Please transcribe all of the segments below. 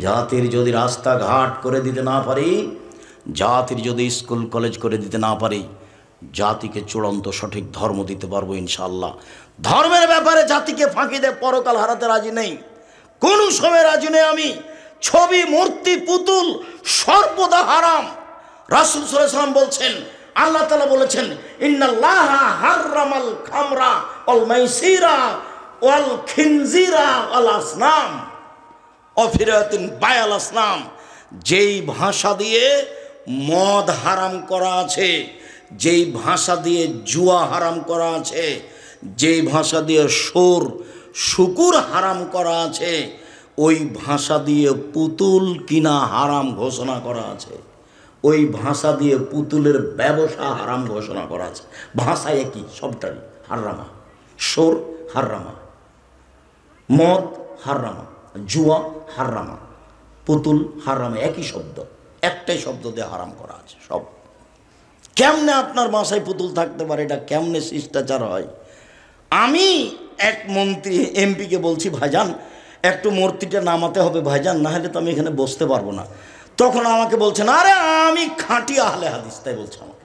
জাতির যদি রাস্তাঘাট করে দিতে না পারি, জাতির যদি স্কুল কলেজ করে দিতে না পারি, জাতিকে চূড়ান্ত সঠিক ধর্ম দিতে পারবো ইনশাআল্লাহ। ধর্মের ব্যাপারে জাতিকে ফাঁকি দিয়ে পরকাল হারাতে রাজি নেই, কোন সময় রাজি নেই আমি। ছবি, মূর্তি, পুতুল সর্বদা হারাম। রাসূল সাল্লাল্লাহু আলাইহি ওয়াসাল্লাম বলছেন, আল্লাহ তাআলা বলেছেন, ইন্নাল্লাহা হাররামাল খামরা ওয়াল মাইসিরা ওয়াল খিনজিরা ওয়াল আসনাম অফিরাতিন বায়াল আসনাম। যেই ভাষা দিয়ে মদ হারাম করা আছে, যেই ভাষা দিয়ে জুয়া হারাম করা আছে, যেই ভাষা দিয়ে শুকুর হারাম করা আছে, ওই ভাষা দিয়ে পুতুল কিনা হারাম ঘোষণা করা আছে, ওই ভাষা দিয়ে পুতুলের ব্যবসা হারাম ঘোষণা করা আছে। ভাষা একই, সবটাই হারামা। সোর হারামা, মদ হারামা, জুয়া হারামা, পুতুল হারামা, একই শব্দ, একটাই শব্দ দিয়ে হারাম করা আছে সব। কেমনে আপনার বাসায় পুতুল থাকতে পারে? এটা কেমনে শিষ্টাচার হয়? আমি এক মন্ত্রী এমপিকে বলছি, ভাইজান একটু মূর্তিটা নামাতে হবে ভাইজান, না হলে তো আমি এখানে বসতে পারবো না। তখন আমাকে বলছেন, আরে আমি খাঁটি আহলে হাদিস, তাই বলছে আমাকে।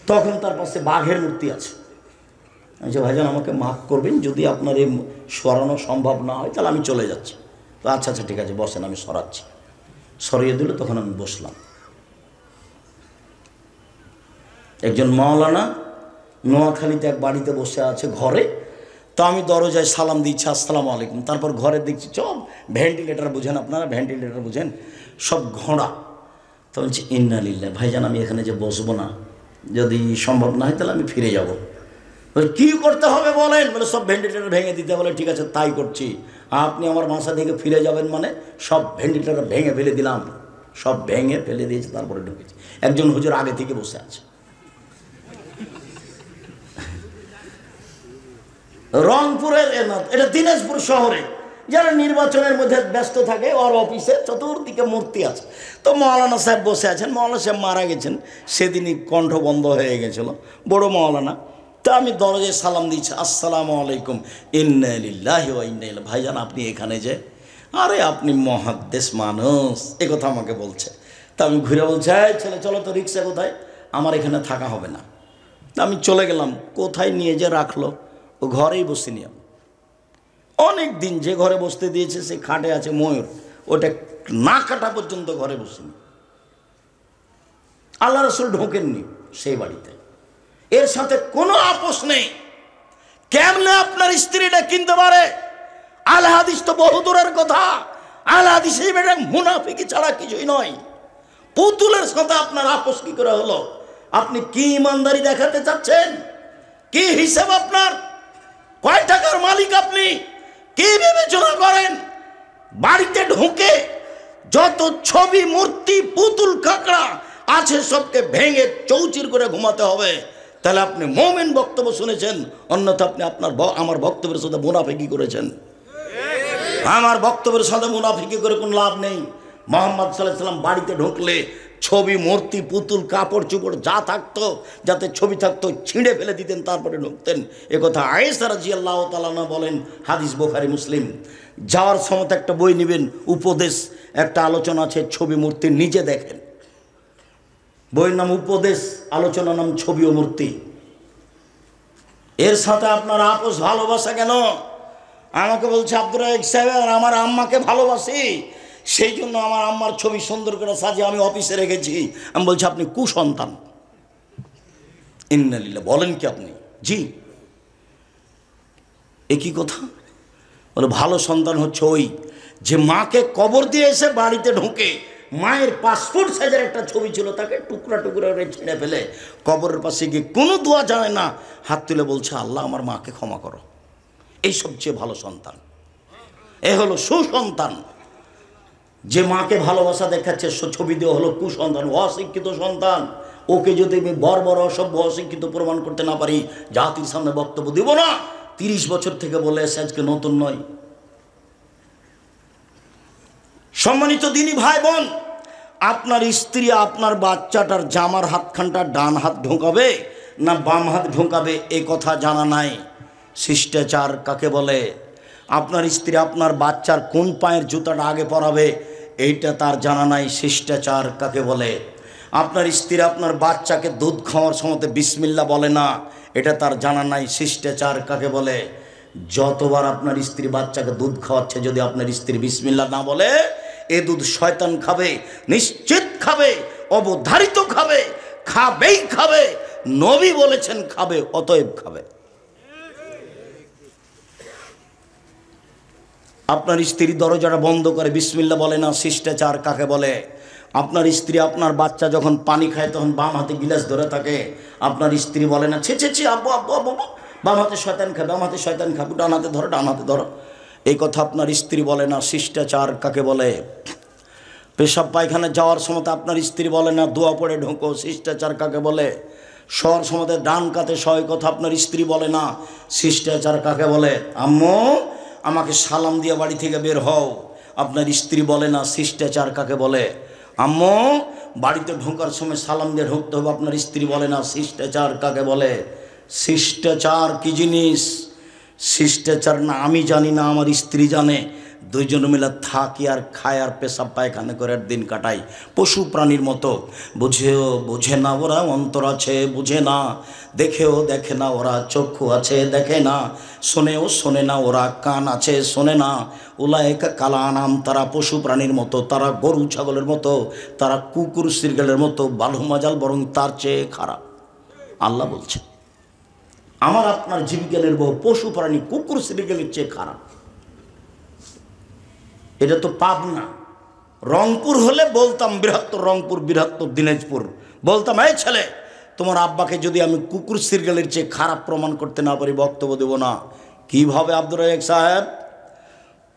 তখন তার পাশে বাঘের মূর্তি আছে। আমি বলছি, ভাইজান আমাকে মাফ করবেন, যদি আপনার এই সরানো সম্ভব না হয় তাহলে আমি চলে যাচ্ছি। তো আচ্ছা আচ্ছা ঠিক আছে বসেন, আমি সরাচ্ছি। সরিয়ে দিল, তখন আমি বসলাম। একজন মাওলানা নোয়াখালীতে এক বাড়িতে বসে আছে ঘরে। তো আমি দরজায় সালাম দিচ্ছি, আসসালামু আলাইকুম। তারপর ঘরে দেখছি সব ভেন্টিলেটার, বুঝেন আপনারা ভেন্টিলেটার বুঝেন, সব ঘোড়া। তো বলছি ইন্না লিল্লাহ, ভাইজান আমি এখানে যে বসবো না, যদি সম্ভব না হয় তাহলে আমি ফিরে যাব। কি করতে হবে বলেন? বলে সব ভেন্টিলেটার ভেঙে দিতে। বলে ঠিক আছে তাই করছি। আপনি আমার বাসা থেকে ফিরে যাবেন মানে? সব ভেন্টিলেটার ভেঙে ফেলে দিলাম, সব ভেঙে ফেলে দিয়েছে, তারপরে ঢুকেছি। একজন হুজুর আগে থেকে বসে আছে। রংপুরের এটা দিনাজপুর শহরে যারা নির্বাচনের মধ্যে ব্যস্ত থাকে, ওর অফিসে চতুর্দিকে মূর্তি আছে। তো মৌলানা সাহেব বসে আছেন, মৌলানা সাহেব মারা গেছেন সেদিনই, কণ্ঠ বন্ধ হয়ে গেছিল, বড় মৌলানা। তা আমি দরজায় সালাম দিচ্ছি, আসসালামু আলাইকুম, ইন্না লিল্লাহি ওয়া ইন্না ইলাইহি। ভাইজান আপনি এখানে যে? আরে আপনি মহাদ্দেশ মানুষ, এ কথা আমাকে বলছে। তা আমি ঘুরে বলছি, এই ছেলে চলো তো, রিক্সা কোথায়? আমার এখানে থাকা হবে না। তা আমি চলে গেলাম। কোথায় নিয়ে যে রাখলো? ও ঘরেই বসিনি আমি। অনেক দিন যে ঘরে বসতে দিয়েছে সে খাটে আছে ময়ূর, ওটা না কাটা পর্যন্ত ঘরে বসিনি। আল্লাহ রাসূল ঢোকেননি সেই বাড়িতে। এর সাথে কোনো আপোষ নেই। কেমনে আপনার স্ত্রীটা কিনতে পারে? আল হাদিস তো বহু দূরের কথা। আল হাদিস এটা মুনাফিকি ছাড়া কিছুই নয়। পুতুলের সাথে আপনার আপোষ কি করে হলো? আপনি কি ইমানদারি দেখাতে চাচ্ছেন? কি হিসাব আপনার? কয় টাকার মালিক আপনি? কি বিবেচনা করেন? বাড়িতে ঢুকে যত ছবি, মূর্তি, পুতুল, কাঁকড়া আছে সবকে ভেঙে চৌচির করে ঘুমাতে হবে। তাহলে আপনি মুমিন বক্তব্য শুনেছেন, অন্যথা আপনি আমার বক্তব্যের সাথে মুনাফিকি করেছেন। আমার বক্তব্যের সাথে মুনাফিকি করে কোনো লাভ নেই। মুহাম্মদ সাল্লাল্লাহু আলাইহি ওয়াসাল্লাম বাড়িতে ঢুকলে ছবি, মূর্তি, পুতুল, কাপড় চোপড় যা থাকতো, যাতে ছবি থাকতো ছিঁড়ে ফেলে দিতেন, তারপরে ঢুকতেন। একথা আয়েশা রাদিয়াল্লাহু তাআলা আনহা বলেন, হাদিস বুখারী মুসলিম। যাওয়ার সময় একটা বই নেবেন, উপদেশ, একটা আলোচনা আছে ছবি মূর্তি, নিজে দেখেন। বইয়ের নাম উপদেশ, আলোচনার নাম ছবি ও মূর্তি। এর সাথে আপনার আপোষ ভালোবাসা কেন? আমাকে বলছে আব্দুর রাজ্জাক সাহেব, আমার আম্মাকে ভালোবাসি, সেই জন্য আমার আম্মার ছবি সুন্দর করে সাজিয়ে আমি অফিসে রেখেছি। আমি বলছি আপনি কুসন্তান। ইন্না লিল্লাহ, বলেন কি আপনি? জি। একই কথা। বলে ভালো সন্তান হচ্ছে ওই যে মাকে কবর দিয়ে এসে বাড়িতে ঢুকে মায়ের পাসপোর্ট সাইজের একটা ছবি ছিল, তাকে টুকরা টুকরা করে ছিঁড়ে ফেলে কবরের পাশে গিয়ে কোনো দোয়া জানে না, হাত তুলে বলছে আল্লাহ আমার মাকে ক্ষমা করো। এই সবচেয়ে ভালো সন্তান। এ হলো সুসন্তান। যে মাকে ভালোবাসা দেখাচ্ছে ছবি দেওয়া হলো কুসন্তান, অশিক্ষিত সন্তান। ওকে যদি আমি বর্বর, অসভ্য, অশিক্ষিত প্রমাণ করতে না পারি, জাতির সামনে বক্তব্য দিব না। 30 বছর থেকে বলে এসে আজকে নতুন নয়। সম্মানিত দিনী ভাই বোন, আপনার স্ত্রী আপনার বাচ্চাটার জামার হাতখানটা ডান হাত ঢোকাবে না বাম হাত ঢোকাবে, এ কথা জানা নাই। শিষ্টাচার কাকে বলে? আপনার স্ত্রী আপনার বাচ্চার কোন পায়ের জুতাটা আগে পরাবে এইটা তার জানা নাই, শিষ্টাচার কাকে বলে। আপনার স্ত্রী আপনার বাচ্চাকে দুধ খাওয়ার সময় বিসমিল্লাহ বলে না, এটা তার জানা নাই, শিষ্টাচার কাকে বলে। যতবার আপনার স্ত্রী বাচ্চাকে দুধ খাওয়াচ্ছে যদি আপনার স্ত্রী বিসমিল্লাহ না বলে, এ দুধ শয়তান খাবে, নিশ্চিত খাবে, অবধারিত খাবে, খাবেই খাবে, নবী বলেছেন খাবে, অতএব খাবে। আপনার স্ত্রী দরজাটা বন্ধ করে বিসমিল্লাহ বলে না, শিষ্টাচার কাকে বলে। আপনার স্ত্রী আপনার বাচ্চা যখন পানি খায় তখন বাম হাতে গিলাস ধরে থাকে, আপনার স্ত্রী বলে না ছে ছে ছে আব্বু আব্বু আব্বু, বাম হাতে শয়তান খাবে, বাম হাতে শয়তান খাবে, ডান হাতে ধরো ডান হাতে ধরো, এই কথা আপনার স্ত্রী বলে না, শিষ্টাচার কাকে বলে। পেশাব পায়খানা যাওয়ার সময় আপনার স্ত্রী বলে না দোয়া পড়ে ঢোকো, শিষ্টাচার কাকে বলে। শোয়ার সময় ডান কাতে শয়, কথা আপনার স্ত্রী বলে না, শিষ্টাচার কাকে বলে। আম্মু আমাকে সালাম দিয়ে বাড়ি থেকে বের হও, আপনার স্ত্রী বলে না, শিষ্টাচার কাকে বলে। আম্মু বাড়িতে ঢোকার সময় সালাম দিয়ে ঢুকতে হবে, আপনার স্ত্রী বলে না, শিষ্টাচার কাকে বলে। শিষ্টাচার কি জিনিস? শিষ্টাচার না আমি জানি না, আমার স্ত্রী জানে, দুইজন মিলে থাকি আর খায় আর পেশাব পায়খানা করে দিন কাটাই পশু প্রাণীর মতো। বুঝেও বোঝে না ওরা, অন্তর আছে বুঝে না, দেখেও দেখে না ওরা, চক্ষু আছে দেখে না, শোনেও শোনে না ওরা, কান আছে শোনে না। উলায়েকা কালানাম, তারা পশু প্রাণীর মতো, তারা গরু ছাগলের মতো, তারা কুকুর শৃগালের মতো, বালুমাজাল বরং তার চেয়ে খারাপ। আল্লাহ বলছে আমার আপনার জীবিকা নির্বাহ পশু প্রাণী কুকুর শৃগালের চেয়ে খারাপ। এটা তো পাবনা, রংপুর হলে বলতাম, বৃহত্তর রংপুর, বৃহত্তর দিনাজপুর, বলতাম এই ছেলে তোমার আব্বাকে যদি আমি কুকুর শৃগালের চেয়ে খারাপ প্রমাণ করতে না পারি বক্তব্য দেব না। কিভাবে আব্দুর রাজ্জাক সাহেব?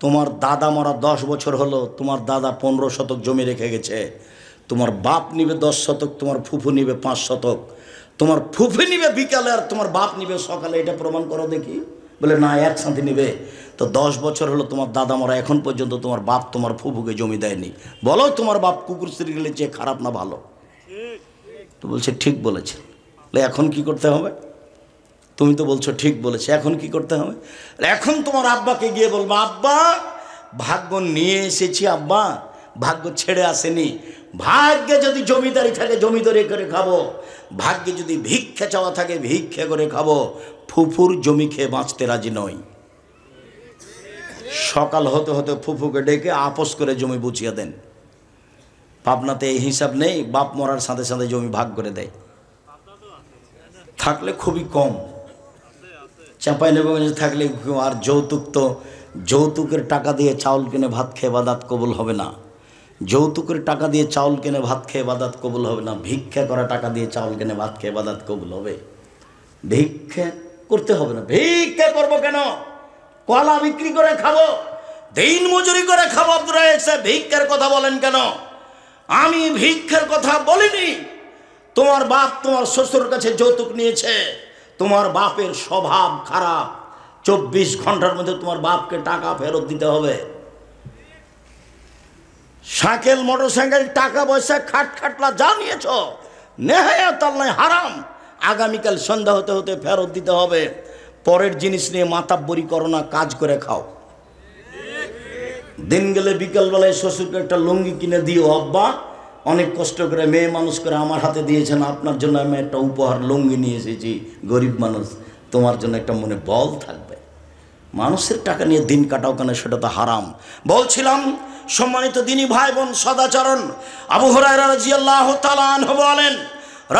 তোমার দাদা মরা 10 বছর হলো, তোমার দাদা 15 শতক জমি রেখে গেছে, তোমার বাপ নিবে 10 শতক, তোমার ফুফু নিবে 5 শতক, তোমার ফুফু নিবে বিকালে আর তোমার বাপ নিবে সকালে, এটা প্রমাণ করো দেখি। বলে না একসাথে নিবে। তো 10 বছর হলো তোমার দাদা মরা, এখন পর্যন্ত তোমার বাপ তোমার ফুফুকে জমি দেয়নি, বলো তোমার বাপ কুকুর শৃগালের চেয়ে খারাপ না ভালো? তো বলছে ঠিক বলেছে। এখন কি করতে হবে? তুমি তো বলছো ঠিক বলেছে, এখন কি করতে হবে? এখন তোমার আব্বাকে গিয়ে বলবো আব্বা ভাগ্য নিয়ে এসেছি, আব্বা ভাগ্য ছেড়ে আসেনি। ভাগ্যে যদি জমিদারি থাকে জমিদারি করে খাবো, ভাগ্যে যদি ভিক্ষা চাওয়া থাকে ভিক্ষা করে খাবো, ফুফুর জমি খেয়ে বাঁচতে রাজি নই। সকাল হতে হতে ফুফুকে ডেকে আপোষ করে জমি বুঝিয়ে দেন। পাবনাতে এই হিসাব নেই, বাপ মরার সাথে সাথে জমি ভাগ করে দেয়, থাকলে খুবই কম। চাঁপাইনবাবগঞ্জে থাকলে, আর যৌতুক তো যৌতুকের টাকা দিয়ে চাউল কিনে ভাত খেয়ে বাদাত কবুল হবে না। যৌতুকের টাকা দিয়ে চাউল কিনে ভাত খেয়ে বাদাত কবুল হবে না। ভিক্ষা করা টাকা দিয়ে চাউল কিনে ভাত খেয়ে বাদাত কবুল হবে। ভিক্ষা করতে হবে না। ভিক্ষা করবো কেন? কলা বিক্রি করে খাবো, দিন মজুরি করে খাবো। আব্দুর রাজ্জাক সাহেব ভিক্ষার কথা বলেন কেন? আমি ভিক্ষার কথা বলিনি। তোমার বাপ তোমার শ্বশুর কাছে যৌতুক নিয়েছে, তোমার বাপের স্বভাব খারাপ, 24 ঘন্টার মধ্যে তোমার বাপকে টাকা ফেরত দিতে হবে। সাইকেল মোটরসাইকেল টাকা পয়সা খাট খাটলা যা নিয়েছ নেহায়াত আল্লাহ হারাম, আগামীকাল সন্ধ্যা হতে হতে ফেরত দিতে হবে। পরের জিনিস নিয়ে মাতাব্বরি করো না, কাজ করে খাও। দিন গেলে বিকালবেলায় শ্বশুরকে একটা লুঙ্গি কিনে দিও, আব্বা অনেক কষ্ট করে মেয়ে মানুষ করে আমার হাতে দিয়েছেন, আপনার জন্য আমি একটা উপহার লুঙ্গি নিয়ে এসেছি, গরিব মানুষ, তোমার জন্য একটা মনে বল থাকবে। মানুষের টাকা নিয়ে দিন কাটাও কেন? সেটা তো হারাম। বলছিলাম সম্মানিত দিনী ভাই বোন, সদাচরণ, আবু হুরায়রা রাদিয়াল্লাহু তাআলা আনহু বলেন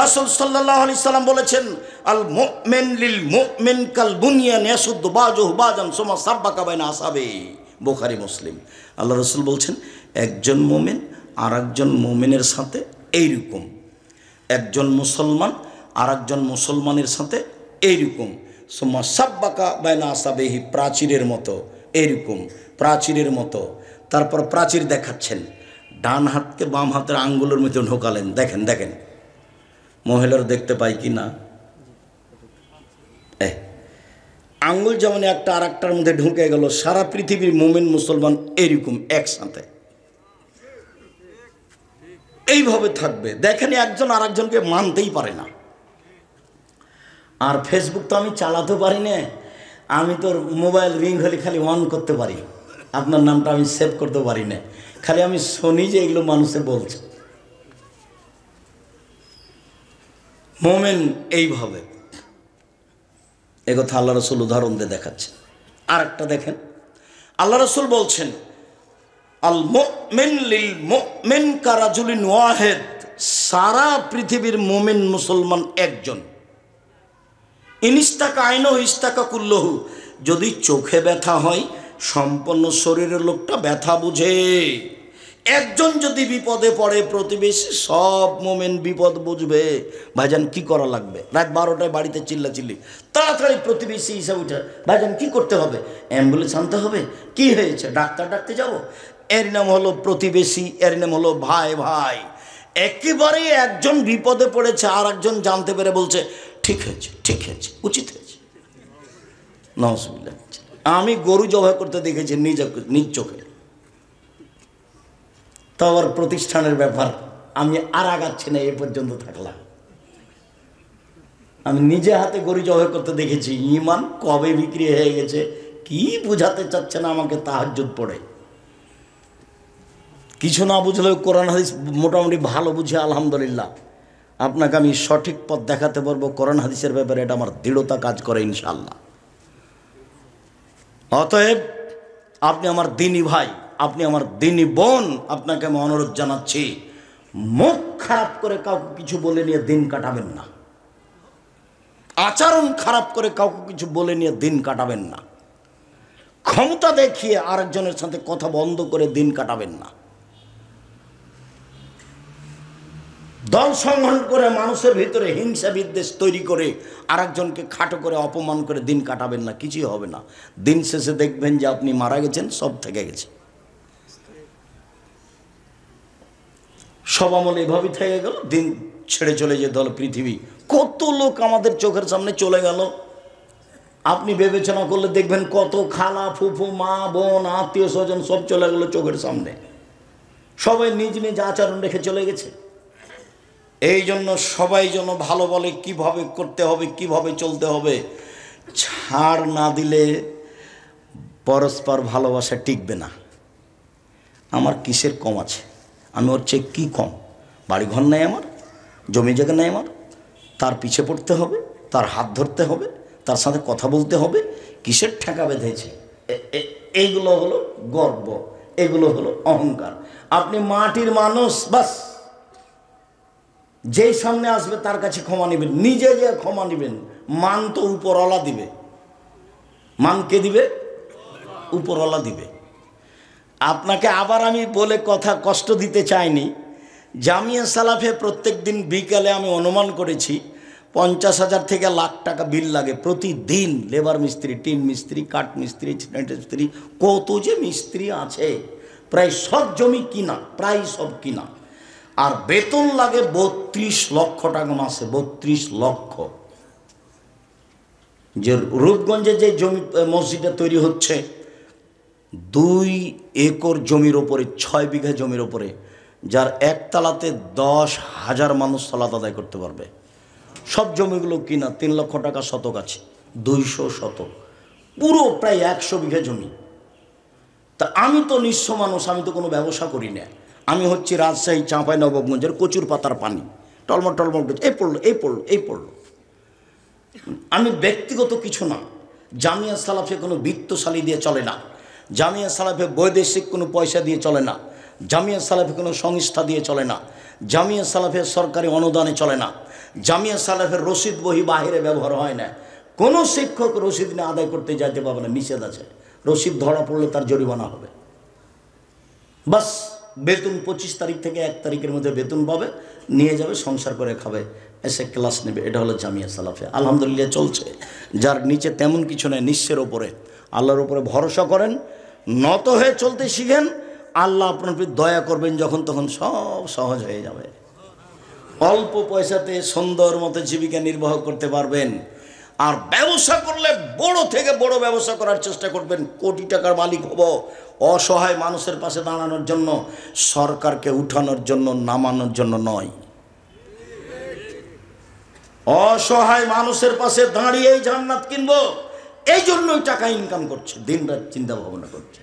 রাসূল সাল্লাল্লাহু আলাইহি সাল্লাম বলেছেন আল মুমিন লিল মুমিন কাল বুনিয়ান ইয়াসুদ্দু বাযুহু বাযান সুম্মা সাব্বাকা বাইনা আসাবি, বুখারী মুসলিম। আল্লাহ রাসূল বলছেন একজন মুমিন আর একজন মুমিনের সাথে এইরকম, একজন মুসলমান আর একজন মুসলমানের সাথে এইরকম, সুম্মা সাব্বাকা বাইনা আসাবিহি, প্রাচীরের মতো, এইরকম প্রাচীরের মতো। তারপর প্রাচীর দেখাচ্ছেন, ডান হাতকে বাম হাতের আঙ্গুলের মধ্যে ঢোকালেন, দেখেন দেখেন মহিলার দেখতে পাই কি না, আঙ্গুল যেমন একটা আর একটার মধ্যে ঢুকে গেল। সারা পৃথিবীর মুমিন মুসলমান এইরকম একসাথে এইভাবে থাকবে। দেখেন একজন আর একজনকে মানতেই পারে না। আর ফেসবুক তো আমি চালাতে পারি না, আমি তোর মোবাইল রিং হলে খালি অন করতে পারি, আপনার নামটা আমি সেভ করতে পারি না, খালি আমি শুনি যে এগুলো মানুষে বলছে। মোমেন এইভাবে, এ কথা আল্লাহ রসুল উদাহরণ দিয়ে দেখাচ্ছে। আর একটা দেখেন, আল্লাহ রসুল বলছেন আল মুমিন লিল মুমিন কারাজুলিন ওয়াহিদ, সারা পৃথিবীর মোমেন মুসলমান একজন। ইনিস্তাকা আইনহু ইস্তাকা কুল্লহু, যদি চোখে ব্যথা হয় সম্পূর্ণ শরীরের লোকটা ব্যথা বুঝে। একজন যদি বিপদে পড়ে প্রতিবেশী সব মোমেন বিপদ বুঝবে। ভাইজান কি করা লাগবে? রাত 12টায় বাড়িতে চিল্লাচিল্লি, তাড়াতাড়ি প্রতিবেশী হিসাবে উঠে, ভাইজান কি করতে হবে? অ্যাম্বুলেন্স আনতে হবে। কি হয়েছে? ডাক্তার ডাকতে যাব? এর নাম হলো প্রতিবেশী, এর নাম হলো ভাই ভাই। একেবারে একজন বিপদে পড়েছে আর একজন জানতে পেরে বলছে ঠিক হয়েছে, ঠিক হয়েছে, উচিত হয়েছে। নাউজুবিল্লাহ। আমি গরু জবাই করতে দেখেছি নিজ চোখে। তো আবার প্রতিষ্ঠানের ব্যাপার, আমি আর আগাচ্ছি না, এ পর্যন্ত থাকলাম। আমি নিজে হাতে গরু জবাই করতে দেখেছি। ইমান কবে বিক্রি হয়ে গেছে কি বুঝাতে চাচ্ছে না আমাকে। তাহাজ্জুদ পড়ে কিছু না বুঝলেও কোরআন হাদিস মোটামুটি ভালো বুঝে আলহামদুলিল্লাহ আপনাকে আমি সঠিক পথ দেখাতে পারবো। কোরআন হাদিসের ব্যাপারে এটা আমার দৃঢ়তা কাজ করে ইনশাআল্লাহ। অতএব আপনি আমার দিনী ভাই, আপনি আমার দিনী বোন, আপনাকে আমি অনুরোধ জানাচ্ছি, মুখ খারাপ করে কাউকে কিছু বলে নিয়ে দিন কাটাবেন না। আচরণ খারাপ করে কাউকে কিছু বলে নিয়ে দিন কাটাবেন না। ক্ষমতা দেখিয়ে আরেকজনের সাথে কথা বন্ধ করে দিন কাটাবেন না। দল সংগঠন করে মানুষের ভিতরে হিংসা বিদ্বেষ তৈরি করে আরেকজনকে খাটো করে অপমান করে দিন কাটাবেন না, কিছুই হবে না। দিন শেষে দেখবেন যে আপনি মারা গেছেন, সব থেকে গেছে, সব আমল এভাবেই থেকে গেল, দিন ছেড়ে চলে যেতে হলো পৃথিবী। কত লোক আমাদের চোখের সামনে চলে গেল, আপনি বিবেচনা করলে দেখবেন কত খালা ফুফু মা বোন আত্মীয় স্বজন সব চলে গেল চোখের সামনে। সবাই নিজ নিজ আচরণ রেখে চলে গেছে। এই জন্য সবাই যেন ভালো বলে কিভাবে করতে হবে, কিভাবে চলতে হবে। ছাড় না দিলে পরস্পর ভালোবাসা টিকবে না। আমার কিসের কম আছে? আমি ওর চেয়ে কী কম? বাড়িঘর নেই আমার, জমি জায়গা নেই আমার, তার পিছে পড়তে হবে, তার হাত ধরতে হবে, তার সাথে কথা বলতে হবে। কিসের ঠেকা বেঁধেছে? এইগুলো হলো গর্ব, এগুলো হলো অহংকার। আপনি মাটির মানুষ, বাস যেই সামনে আসবে তার কাছে ক্ষমা নেবেন, নিজে যে ক্ষমা নেবেন। মান তো উপরওয়ালা দিবে। মান কে দিবে? উপরওয়ালা দিবে। আপনাকে আবার আমি বলে কথা কষ্ট দিতে চাইনি। জামিয়া সালাফে প্রত্যেক দিন বিকালে আমি অনুমান করেছি 50,000 থেকে লাখ টাকা বিল লাগে প্রতিদিন। লেবার মিস্ত্রি, টিন মিস্ত্রি, কাঠ মিস্ত্রি, সিমেন্ট মিস্ত্রি, কত যে মিস্ত্রি আছে, প্রায় সব জমি কিনা, প্রায় সব কিনা। আর বেতন লাগে 32 লক্ষ টাকা মাসে, 32 লক্ষ। যে রূপগঞ্জে যে জমি মসজিদটা তৈরি হচ্ছে 2 একর জমির ওপরে, 6 বিঘা জমির ওপরে, যার একতলাতে 10,000 মানুষ সালাত আদায় করতে পারবে। সব জমিগুলো কিনা, 3 লক্ষ টাকা শতক আছে, 200 শতক, পুরো প্রায় 100 বিঘা জমি। তা আমি তো নিঃস্ব মানুষ, আমি তো কোনো ব্যবসা করি না। আমি হচ্ছি রাজশাহী চাঁপাইনবাবগঞ্জের কচুর পাতার পানি, টলমল টলমল এই পড়লো, এই পড়লো, এই পড়লো। আমি ব্যক্তিগত কিছু না। জামিয়া সালাফে কোনো বিত্তশালী দিয়ে চলে না। জামিয়া সালাফে বৈদেশিক কোনো পয়সা দিয়ে চলে না। জামিয়া সালাফে কোনো সংস্থা দিয়ে চলে না। জামিয়া সালাফের সরকারি অনুদানে চলে না। জামিয়া সালাফের রসিদ বহি বাহিরে ব্যবহার হয় না। কোনো শিক্ষক রসিদ নিয়ে আদায় করতে যাইতে পারবে না, নিষেধ আছে। রসিদ ধরা পড়লে তার জরিমানা হবে। বাস বেতন 25 তারিখ থেকে 1 তারিখের মধ্যে বেতন পাবে, নিয়ে যাবে, সংসার করে খাবে, এসে ক্লাস নেবে। এটা হলো জামিয়া সালাফে। আলহামদুলিল্লাহ চলছে। যার নিচে তেমন কিছু নেই, নিঃস্বের ওপরে, আল্লাহর উপরে ভরসা করেন, নত হয়ে চলতে শিখেন, আল্লাহ আপনার প্রতি দয়া করবেন, যখন তখন সব সহজ হয়ে যাবে। অল্প পয়সাতে সুন্দর মতো জীবিকা নির্বাহ করতে পারবেন। আর ব্যবসা করলে বড় থেকে বড় ব্যবসা করার চেষ্টা করবেন, কোটি টাকার মালিক হব। অসহায় মানুষের পাশে দাঁড়ানোর জন্য, সরকারকে উঠানোর জন্য, নামানোর জন্য নয়। অসহায় মানুষের পাশে দাঁড়িয়েই জান্নাত কিনবো। এই জন্যই টাকা ইনকাম করছে, দিনরাত চিন্তা ভাবনা করছে।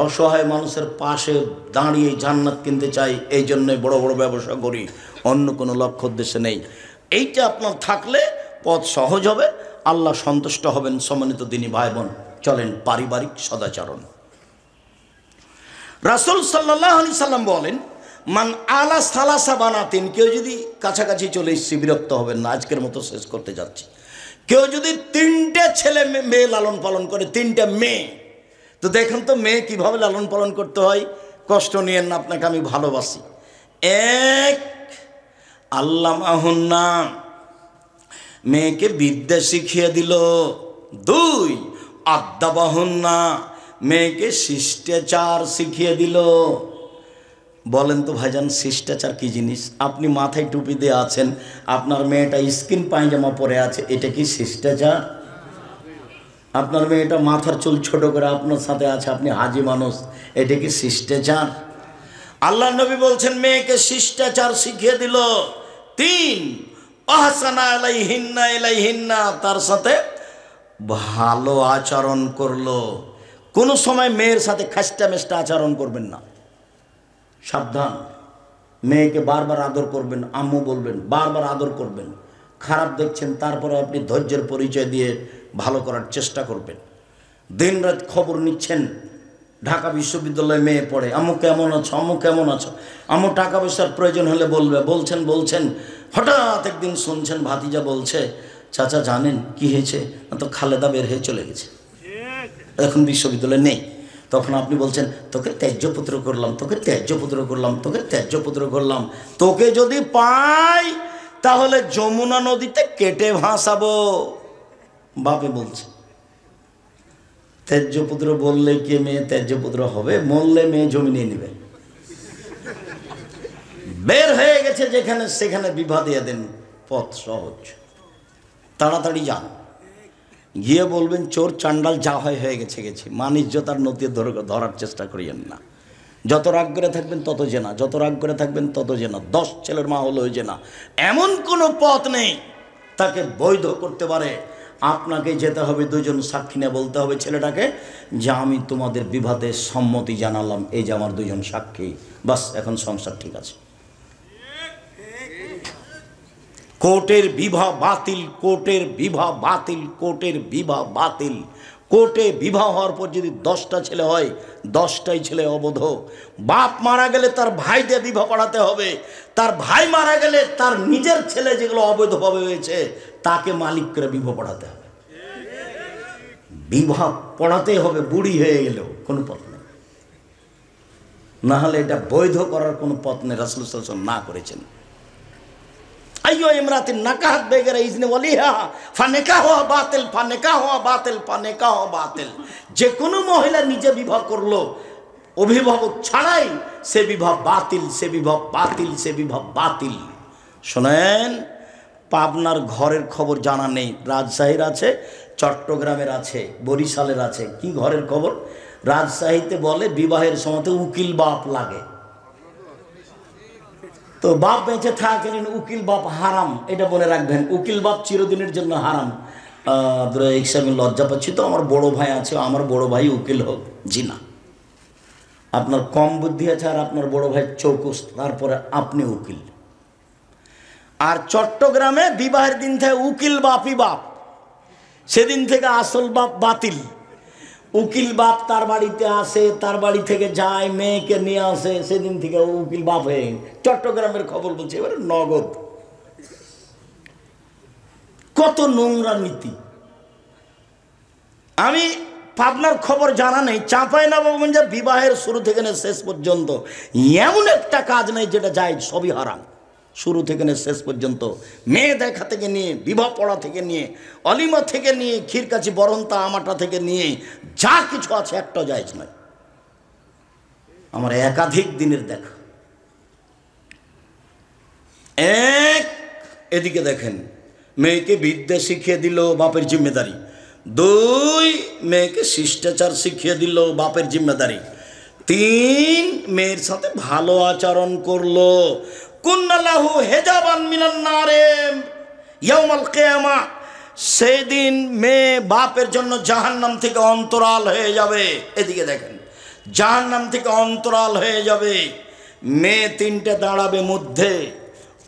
অসহায় মানুষের পাশে দাঁড়িয়ে জান্নাত কিনতে চাই, এই জন্যই বড় বড় ব্যবসা করি, অন্য কোনো লক্ষ্য উদ্দেশ্যে নেই। এইটা আপনার থাকলে পথ সহজ হবে, আল্লাহ সন্তুষ্ট হবেন। সম্মানিত দিনী ভাই বোন, চলেন পারিবারিক সদাচরণ। রাসূল সাল্লাল্লাহু আলাইহি সাল্লাম বলেন, মান আলা সালাসা বানাতিন, কেউ যদি কাছাকাছি চলে এসেছি, বিরক্ত হবেন না, আজকের মতো শেষ করতে যাচ্ছি। কেউ যদি 3টে ছেলে মেয়ে লালন পালন করে, 3টে মেয়ে, তো দেখেন তো মেয়ে কিভাবে লালন পালন করতে হয়। কষ্ট নিয়েন না, আপনাকে আমি ভালোবাসি। 1, আল্লামাহুন্না, মেয়েকে বিদ্যা শিখিয়ে দিল। 2, আদাবাহুন্না, মেয়েকে শিষ্টাচার শিখিয়ে দিল। বলেন তো ভাইজান, শিষ্টাচার কি জিনিস? আপনি মাথায় টুপি দিয়ে আছেন, আপনার মেয়েটা স্কিন পায়জামা পরে আছে, এটা কি শিষ্টাচার? আপনার মেয়েটা মাথার চুল ছোট করে আপনার সাথে আছে, আপনি হাজি মানুষ, এটা কি শিষ্টাচার? আল্লাহ নবী বলছেন মেয়েকে শিষ্টাচার শিখিয়ে দিল। 3, আহসানা আলাইহিন্না ইলাইহিন্না, তার সাথে ভালো আচরণ করলো। কোনো সময় মেয়ের সাথে খাস্টা মেস্টা আচরণ করবেন না, সাবধান। মেয়েকে বারবার আদর করবেন, আম্মু বলবেন, বারবার আদর করবেন। খারাপ দেখছেন, তারপরে আপনি ধৈর্যের পরিচয় দিয়ে ভালো করার চেষ্টা করবেন। দিনরাত খবর নিচ্ছেন, ঢাকা বিশ্ববিদ্যালয়ে মেয়ে পড়ে, আম্মু কেমন আছো, আম্মু কেমন আছো, আম্মু টাকা পয়সার প্রয়োজন হলে বলবে, বলছেন। হঠাৎ একদিন শুনছেন ভাতিজা বলছে, চাচা জানেন কি হয়েছে, তো খালেদা বের হয়ে চলে গেছে, এখন বিশ্ববিদ্যালয়ে নেই। তখন আপনি বলছেন, তোকে ত্যায্যপুত্র করলাম, তোকে ত্যায্যপুত্র করলাম, তোকে ত্যায্যপুত্র করলাম। তোকে যদি পাই তাহলে যমুনা নদীতে কেটে ভাসাবো, বাপে বলছে। ত্যায্যপুত্র বললে কে মেয়ে ত্যায্যপুত্র হবে? মরলে মেয়ে জমি নিয়ে নেবে। বের হয়ে গেছে যেখানে সেখানে বিবাহ দিয়ে দেন, পথ সহজ। তাড়াতাড়ি যান, গিয়ে বলবেন চোর চান্ডাল যা হয়ে গেছে। মান ইজ্জত আর নতি ধরার চেষ্টা করিয়েন না। যত রাগ করে থাকবেন তত জেনা, যত রাগ করে থাকবেন তত জেনা। 10 ছেলের মা হলো ওই জেনা। এমন কোনো পথ নেই তাকে বৈধ করতে পারে। আপনাকে যেতে হবে, 2 জন সাক্ষী নিয়ে বলতে হবে ছেলেটাকে যে আমি তোমাদের বিবাহে সম্মতি জানালাম, এই যে আমার 2 জন সাক্ষী, বাস এখন সংসার ঠিক আছে। কোর্টের বিবাহ বাতিল, কোর্টের বিবাহ বাতিল, কোর্টের বিবাহ বাতিল। কোর্টে বিবাহ হওয়ার পর যদি 10টা ছেলে হয়, 10টাই ছেলে অবৈধ। বাপ মারা গেলে তার ভাই দিয়ে বিবাহ পড়াতে হবে, তার ভাই মারা গেলে তার নিজের ছেলে যেগুলো অবৈধভাবে হয়েছে তাকে মালিক করে বিবাহ পড়াতে হবে। বিবাহ পড়াতে হবে, বুড়ি হয়ে গেলেও কোনো পথ নেই, না হলে এটা বৈধ করার কোনো পথ নেই। রাসূল সাল্লাল্লাহু আলাইহি ওয়াসাল্লাম না করেছেন। আইয়ো ইমরাতিন নাকাহাত বেগেরা ইজনে ওয়ালিহা ফানিকাহুহা বাতিল, ফানিকাহুহা বাতিল, ফানিকাহুহা বাতিল। যে কোনো মহিলা নিজে বিবাহ করলো অভিভাবক ছাড়াই, সে বিবাহ বাতিল, সে বিবাহ বাতিল, সে বিবাহ বাতিল। শোনেন, পাবনার ঘরের খবর জানা নেই, রাজশাহীর আছে, চট্টগ্রামের আছে, বরিশালের আছে। কি ঘরের খবর? রাজশাহীতে বলে বিবাহের সময় উকিল বাপ লাগে। তো বাপ বেঁচে থাকেন, উকিল বাপ হারাম, এটা বলে রাখবেন। উকিল বাপ চিরদিনের জন্য হারাম। আমি লজ্জা পাচ্ছি, তো আমার বড় ভাই আছে, আমার বড় ভাই উকিল হোক। জি না, আপনার কম বুদ্ধি আছে আর আপনার বড় ভাই চৌকুস, তারপরে আপনি উকিল। আর চট্টগ্রামে বিবাহের দিন থেকে উকিল বাপই বাপ, সেদিন থেকে আসল বাপ বাতিল। উকিল বাপ তার বাড়িতে আসে, তার বাড়ি থেকে যায়, মেয়েকে নিয়ে আসে, সেদিন থেকে উকিল বাপ হয়ে। চট্টগ্রামের খবর বলছে, এবারে নগদ। কত নোংরা নীতি। আমি পাবনার খবর জানা নেই, চাঁপাইনবাবগঞ্জে বিবাহের শুরু থেকে শেষ পর্যন্ত এমন একটা কাজ নেই যেটা যায়, সবই হারাম। শুরু থেকে শেষ পর্যন্ত মেয়ে দেখা থেকে নিয়ে, বিবাহ পড়া থেকে নিয়ে, অলিমা থেকে নিয়ে, ক্ষীরকাচি বরন্তা আমাটা থেকে নিয়ে যা কিছু আছে একটা জায়েজ নয়। আমার একাধিক দিনের দেখা। এদিকে দেখেন, মেয়েকে বিদ্যা শিখিয়ে দিল, বাপের জিম্মেদারি। 2, মেয়েকে শিষ্টাচার শিখিয়ে দিল, বাপের জিম্মেদারি। 3, মেয়ের সাথে ভালো আচরণ করলো। কুন্নালাহু হেজাবান মিনান নারে ইয়াউমাল কিয়ামা, সেই দিন মেয়ে বাপের জন্য জাহান্নাম থেকে অন্তরাল হয়ে যাবে। এদিকে দেখেন, জাহান্নাম থেকে অন্তরাল হয়ে যাবে। মেয়ে তিনটে দাঁড়াবে মধ্যে,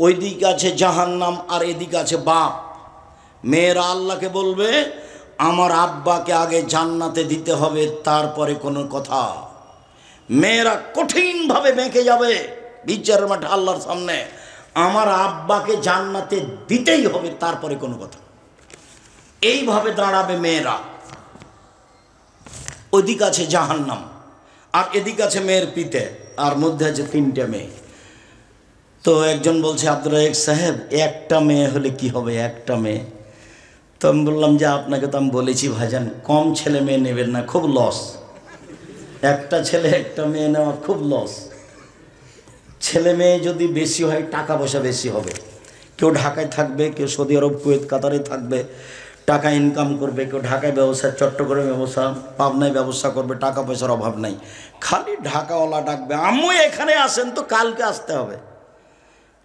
ওইদিকে আছে জাহান্নাম আর এদিকে আছে বাপ। মেয়েরা আল্লাহকে বলবে, আমার আব্বাকে আগে জান্নাতে দিতে হবে, তারপরে কোনো কথা। মেয়েরা কঠিনভাবে বেঁকে যাবে বিচারের মাঠে আল্লাহর সামনে, আমার আব্বাকে জান্নাতে দিতেই হবে, তারপরে কোনো কথা। এইভাবে দাঁড়াবে মেয়েরা। ওইদিকে আছে জাহান্নাম আর এদিকে আছে মেয়ের পিতে, আর মধ্যে আছে তিনটে মেয়ে। তো একজন বলছে, আব্দুর রাজ্জাক সাহেব, একটা মেয়ে হলে কি হবে, একটা মেয়ে। তো আমি বললাম যে আপনাকে তো আমি বলেছি ভাইজান, কম ছেলে মেয়ে নেবেন না, খুব লস। একটা ছেলে একটা মেয়ে নেওয়া খুব লস। ছেলে মেয়ে যদি বেশি হয় টাকা পয়সা বেশি হবে। কেউ ঢাকায় থাকবে, কেউ সৌদি আরব, কুয়েত, কাতারে থাকবে, টাকা ইনকাম করবে। কেউ ঢাকায় ব্যবসা, চট্টগ্রামে ব্যবসা, পাবনায় ব্যবসা করবে, টাকা পয়সার অভাব নাই। খালি ঢাকাওয়ালা ডাকবে, আম্মু এখানে আসেন, তো কালকে আসতে হবে।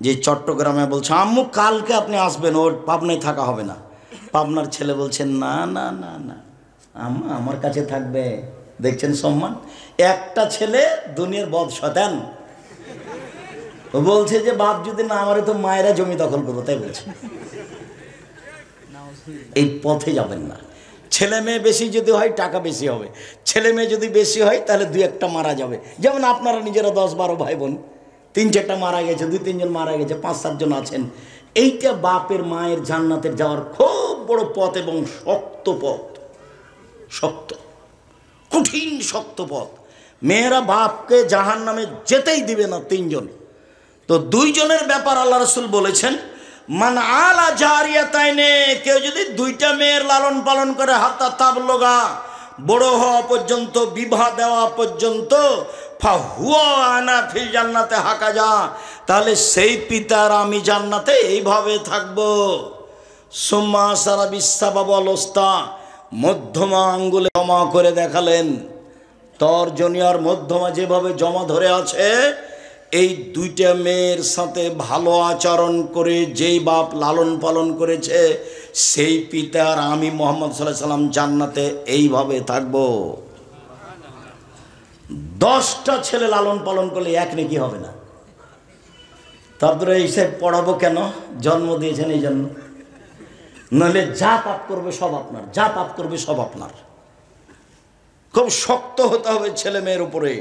যে চট্টগ্রামে বলছে, আম্মু কালকে আপনি আসবেন, ওর পাবনায় থাকা হবে না। পাবনার ছেলে বলছে, না না না না, আম্মা আমার কাছে থাকবে। দেখছেন সম্মান? একটা ছেলে দুনিয়ার বদ শয়তান। ও বলছে যে বাপ যদি না আমারে তো মায়েরা জমি দখল করবো, তাই বলছে। এই পথে যাবেন না। ছেলে মেয়ে বেশি যদি হয় টাকা বেশি হবে, ছেলে মেয়ে যদি বেশি হয় তাহলে দুই একটা মারা যাবে। যেমন আপনারা নিজেরা 10-12 ভাই বোন, 3-4টা মারা গেছে, 2-3 জন মারা গেছে, 5-7 জন আছেন। এইটা বাপের মায়ের জান্নাতের যাওয়ার খুব বড় পথ এবং শক্ত পথ, শক্ত, কঠিন শক্ত পথ। মেয়েরা বাপকে জাহান্নামে যেতেই দিবে না 3 জন। তো 2 জনের ব্যাপার আল্লাহ রাসূল বলেছেন, মান আলা জারিয়াতাইনে, কেউ যদি 2টা মেয়ের লালন পালন করে, হাত্তা তাবলুগা, বড় হওয়া পর্যন্ত, বিবাহ দেওয়া পর্যন্ত, ফাহুয়া আনা ফিল জান্নাতে হাকাজা, তাহলে সেই পিতার আমি জান্নাতে এইভাবে থাকবো। সুম্মা সারা বিসাবাবলস্তা, মধ্যমা আঙ্গুলে জমা করে দেখালেন। তর্জনী আর মধ্যমা যেভাবে জমা ধরে আছে, এই 2টা মেয়ের সাথে ভালো আচরণ করে যেই বাপ লালন পালন করেছে, সেই পিতার আমি মুহাম্মদ সাল্লাল্লাহু আলাইহি সাল্লাম জান্নাতে এইভাবে থাকবো। 10টা ছেলে লালন পালন করলে 1 নেকি হবে না। তারপরে এই সব পড়াবো কেন? জন্ম দিয়েছেন এই জন্য। নইলে যা পাপ করবে সব আপনার, যা পাপ করবে সব আপনার। খুব শক্ত হতে হবে ছেলে মেয়ের উপরে।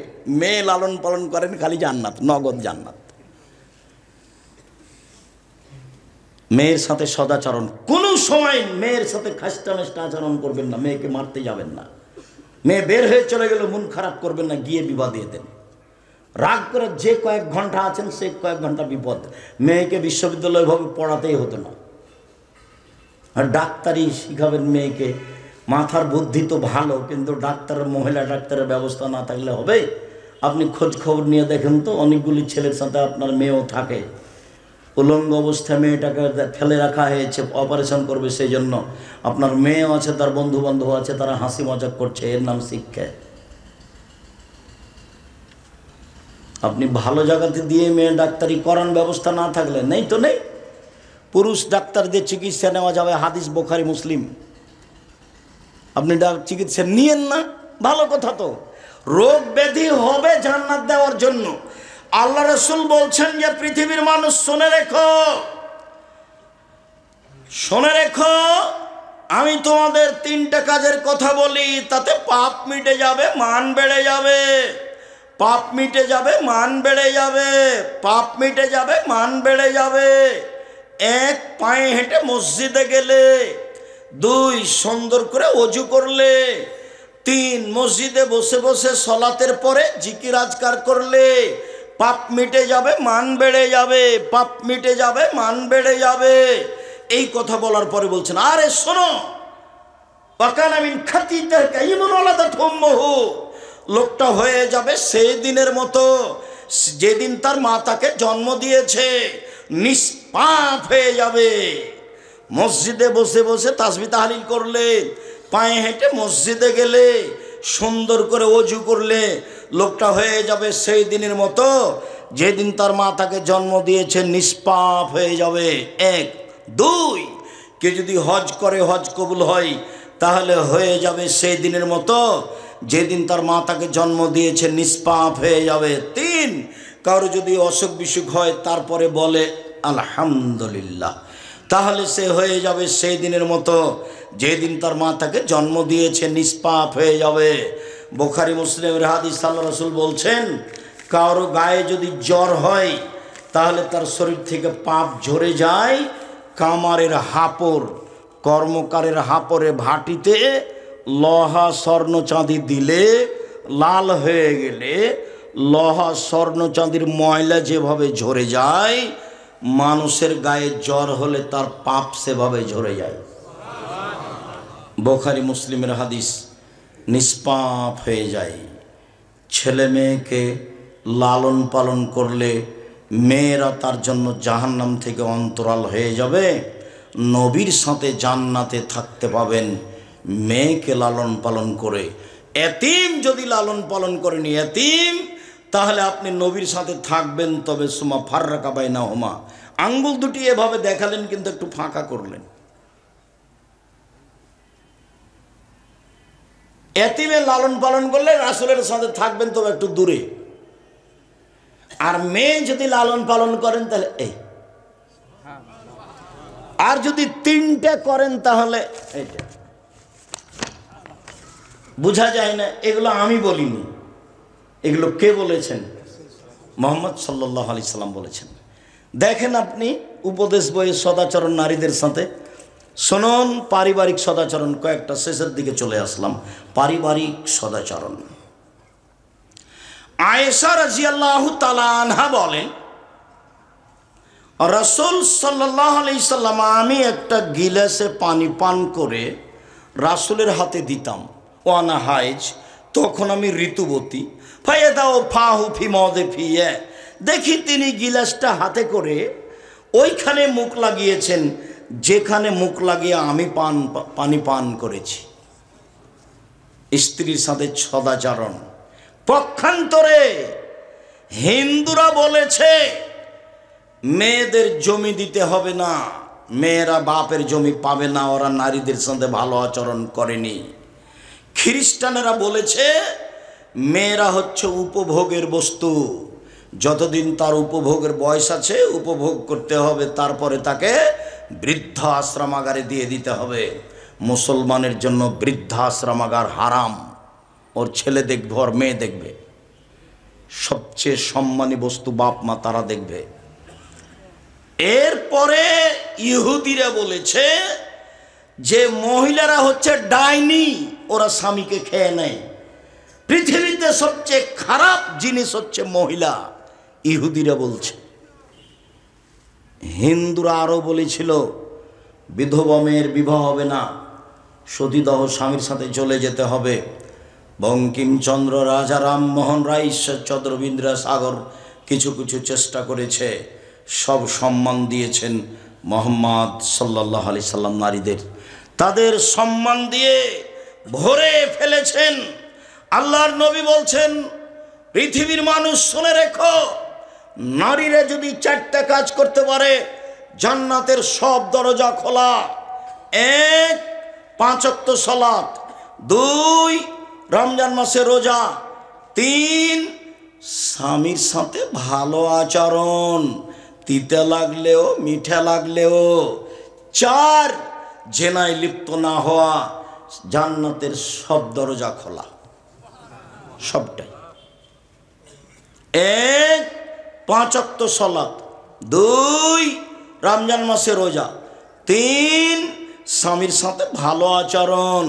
মেয়ে লালন পালন করেন, খালি জান্নাত, নগদ জান্নাত। মেয়ের সাথে সদাচরণ, কোনো সময় মেয়ের সাথে খাস্টা মেস্টা আচরণ করবেন না। মেয়েকে মারতে যাবেন না। মেয়ে বের হয়ে চলে গেলে মন খারাপ করবেন না, গিয়ে বিবাদ দিয়ে দেন। রাগ করে যে কয়েক ঘন্টা আছেন, সে কয়েক ঘন্টা বিপদ। মেয়েকে বিশ্ববিদ্যালয় ভাবে পড়াতেই হতো না। আর ডাক্তারি শিখাবেন মেয়েকে। মাথার বুদ্ধি তো ভালো, কিন্তু ডাক্তারের, মহিলা ডাক্তারের ব্যবস্থা না থাকলে হবে? আপনি খোঁজ খবর নিয়ে দেখেন তো, অনেকগুলি ছেলের সাথে আপনার মেয়েও থাকে। উলঙ্গ অবস্থায় মেয়েটাকে ফেলে রাখা হয়েছে, অপারেশন করবে, সেই জন্য আপনার মেয়েও আছে, তার বন্ধু বান্ধব আছে, তারা হাসি মজাক করছে, এর নাম শিক্ষা। আপনি ভালো জায়গাতে দিয়ে মেয়ে ডাক্তারি করান, ব্যবস্থা না থাকলে নেই তো নেই। পুরুষ ডাক্তার দিয়ে চিকিৎসা নেওয়া যাবে, হাদিস বুখারী মুসলিম। আপনি চিকিৎসা নিয়েন না, ভালো কথা তো। রোগ ব্যাধি হবে জান্নাত দেওয়ার জন্য। আল্লাহ রাসূল বলছেন যে পৃথিবীর মানুষ শুনে রেখো, শুনে রেখো, আমি তোমাদের 3টা কাজের কথা বলি, তাতে পাপ মিটে যাবে, মান বেড়ে যাবে। পাপ মিটে যাবে, মান বেড়ে যাবে। পাপ মিটে যাবে, মান বেড়ে যাবে। 1, পায়ে হেঁটে মসজিদে গেলে। 2, সুন্দর করে ওযু করলে। 3, মসজিদে বসে বসে সলাতের পরে জিকির আজকার করলে। পাপ মিটে যাবে, মান বেড়ে যাবে। পাপ মিটে যাবে, মান বেড়ে যাবে। এই কথা বলার পরে বলছেন, আরে শোনো, ওয়াকানা মিন খাতিতাকা ইবন ওয়ালাদাত উম্মুহু, লোকটা হয়ে যাবে সেই দিনের মতো যেদিন তার মা তাকে জন্ম দিয়েছে। নিষ্পাপ হয়ে যাবে। মসজিদে বসে বসে তাসবিহ তাহলিল করলে, পায়ে হেঁটে মসজিদে গেলে, সুন্দর করে ওযু করলে, লোকটা হয়ে যাবে সেই দিনের মতো যেদিন তার মা তাকে জন্ম দিয়েছে, নিষ্পাপ হয়ে যাবে। 1, 2, কে যদি হজ করে হজ কবুল হয়, তাহলে হয়ে যাবে সেই দিনের মতো যেদিন তার মা তাকে জন্ম দিয়েছে, নিষ্পাপ হয়ে যাবে। 3, কারো যদি অসুখ বিসুখ হয় তারপরে বলে আলহামদুলিল্লাহ, তাহলে সে হয়ে যাবে সেই দিনের মতো যেদিন তার মা তাকে জন্ম দিয়েছে, নিষ্পাপ হয়ে যাবে। বুখারী মুসলিমের হাদিস, আল্লাহ রাসূল বলছেন, কারো গায়ে যদি জ্বর হয় তাহলে তার শরীর থেকে পাপ ঝরে যায় কামারের হাপড়, কর্মকারের হাপড়ে ভাটিতে লোহা স্বর্ণ চাঁদি দিলে লাল হয়ে গেলে লোহা স্বর্ণ চাঁদির ময়লা যেভাবে ঝরে যায়, মানুষের গায়ে জ্বর হলে তার পাপ সেভাবে ঝরে যায়। বুখারী মুসলিমের হাদিস। নিষ্পাপ হয়ে যায়। ছেলে মেয়েকে লালন পালন করলে মেয়েরা তার জন্য জাহান্নাম থেকে অন্তরাল হয়ে যাবে, নবীর সাথে জান্নাতে থাকতে পাবেন মেয়েকে লালন পালন করে। এতিম যদি লালন পালন করেন এতিম, তাহলে আপনি নবীর সাথে থাকবেন। তবে সুমা ফাররাকা বাইনাহুমা, আঙ্গুল দুটি এভাবে দেখালেন কিন্তু একটু ফাঁকা করলেন। এতিমের লালন পালন করলে রাসূলের সাথে থাকবেন, তবে একটু দূরে। আর মেয়ে যদি লালন পালন করেন তাহলে এই, আর যদি 3টা করেন তাহলে এইটা। বোঝা যায় না? এগুলো আমি বলিনি, এগুলো কে বলেছেন? মুহাম্মদ সাল্লাল্লাহু আলাইহি সাল্লাম বলেছেন। দেখেন আপনি উপদেশ বইয়ে সদাচরণ নারীদের সাথে শুনুন, পারিবারিক সদাচরণ কয়েকটা, শেষের দিকে চলে আসলাম। পারিবারিক সদাচরণ। আয়েশা রাদিয়াল্লাহু তাআলা আনহা বলেন, রাসূল সাল্লাল্লাহু আলাইহি সাল্লাম, আমি একটা গিলাসে পানি পান করে রাসূলের হাতে দিতাম, ওয়ানা হাইজ, তখন আমি ঋতুবতী। ফায়াদাও ফাহু ফি মাওদিফিয়া, দেখি তিনি গিলাসটা হাতে করে ওইখানে মুখ লাগিয়েছেন যেখানে মুখ লাগিয়ে আমি পানি পান করেছি। স্ত্রীর সাথে সদাচরণ। পক্ষান্তরে হিন্দুরা বলেছে মেয়েদের জমি দিতে হবে না, মেয়েরা বাপের জমি পাবে না, ওরা নারীদের সাথে ভালো আচরণ করেনি। খ্রিস্টানেরা বলেছে মেয়েরা হচ্ছে উপভোগের বস্তু, যতদিন তার উপভোগের বয়স আছে উপভোগ করতে হবে, তারপরে তাকে বৃদ্ধাশ্রমাগারে দিয়ে দিতে হবে। মুসলমানের জন্য বৃদ্ধাশ্রমাগার হারাম। ওর ছেলে দেখবে, ওর মেয়ে দেখবে। সবচেয়ে সম্মানী বস্তু বাপ মা, তারা দেখবে। এরপরে ইহুদিরা বলেছে যে মহিলারা হচ্ছে ডাইনি, ওরা স্বামীকে খেয়ে নেয়। পৃথিবীতে সবচেয়ে খারাপ জিনিস হচ্ছে মহিলা, ইহুদিরা বলছে। হিন্দুরা আরও বলেছিল বিধবা মেয়ের বিবাহ হবে না, সতীদাহ স্বামীর সাথে চলে যেতে হবে। বঙ্কিমচন্দ্র, রাজা রামমোহন রায়, ঈশ্বরচন্দ্র বিদ্যাসাগর কিছু কিছু চেষ্টা করেছে, সব সম্মান দিয়েছেন মুহাম্মদ সাল্লাল্লাহু আলাইহি সাল্লাম নারীদের, তাদের সম্মান দিয়ে ভরে ফেলেছেন। আল্লাহর নবী বলছেন, পৃথিবীর মানুষ শুনে রেখো, নারীরা যদি 4টা কাজ করতে পারে জান্নাতের সব দরজা খোলা। 1, 5 ওয়াক্ত সালাত, 2, রমজান মাসে রোজা, 3, স্বামীর সাথে ভালো আচরণ, তিতা লাগলেও মিঠা লাগলেও, 4, জেনায় লিপ্ত না হওয়া। জান্নাতের সব দরজা খোলা, সবটাই। 1, 5 ওয়াক্ত সালাত, 2, রমজান মাসে রোজা, 3, স্বামীর সাথে ভালো আচরণ,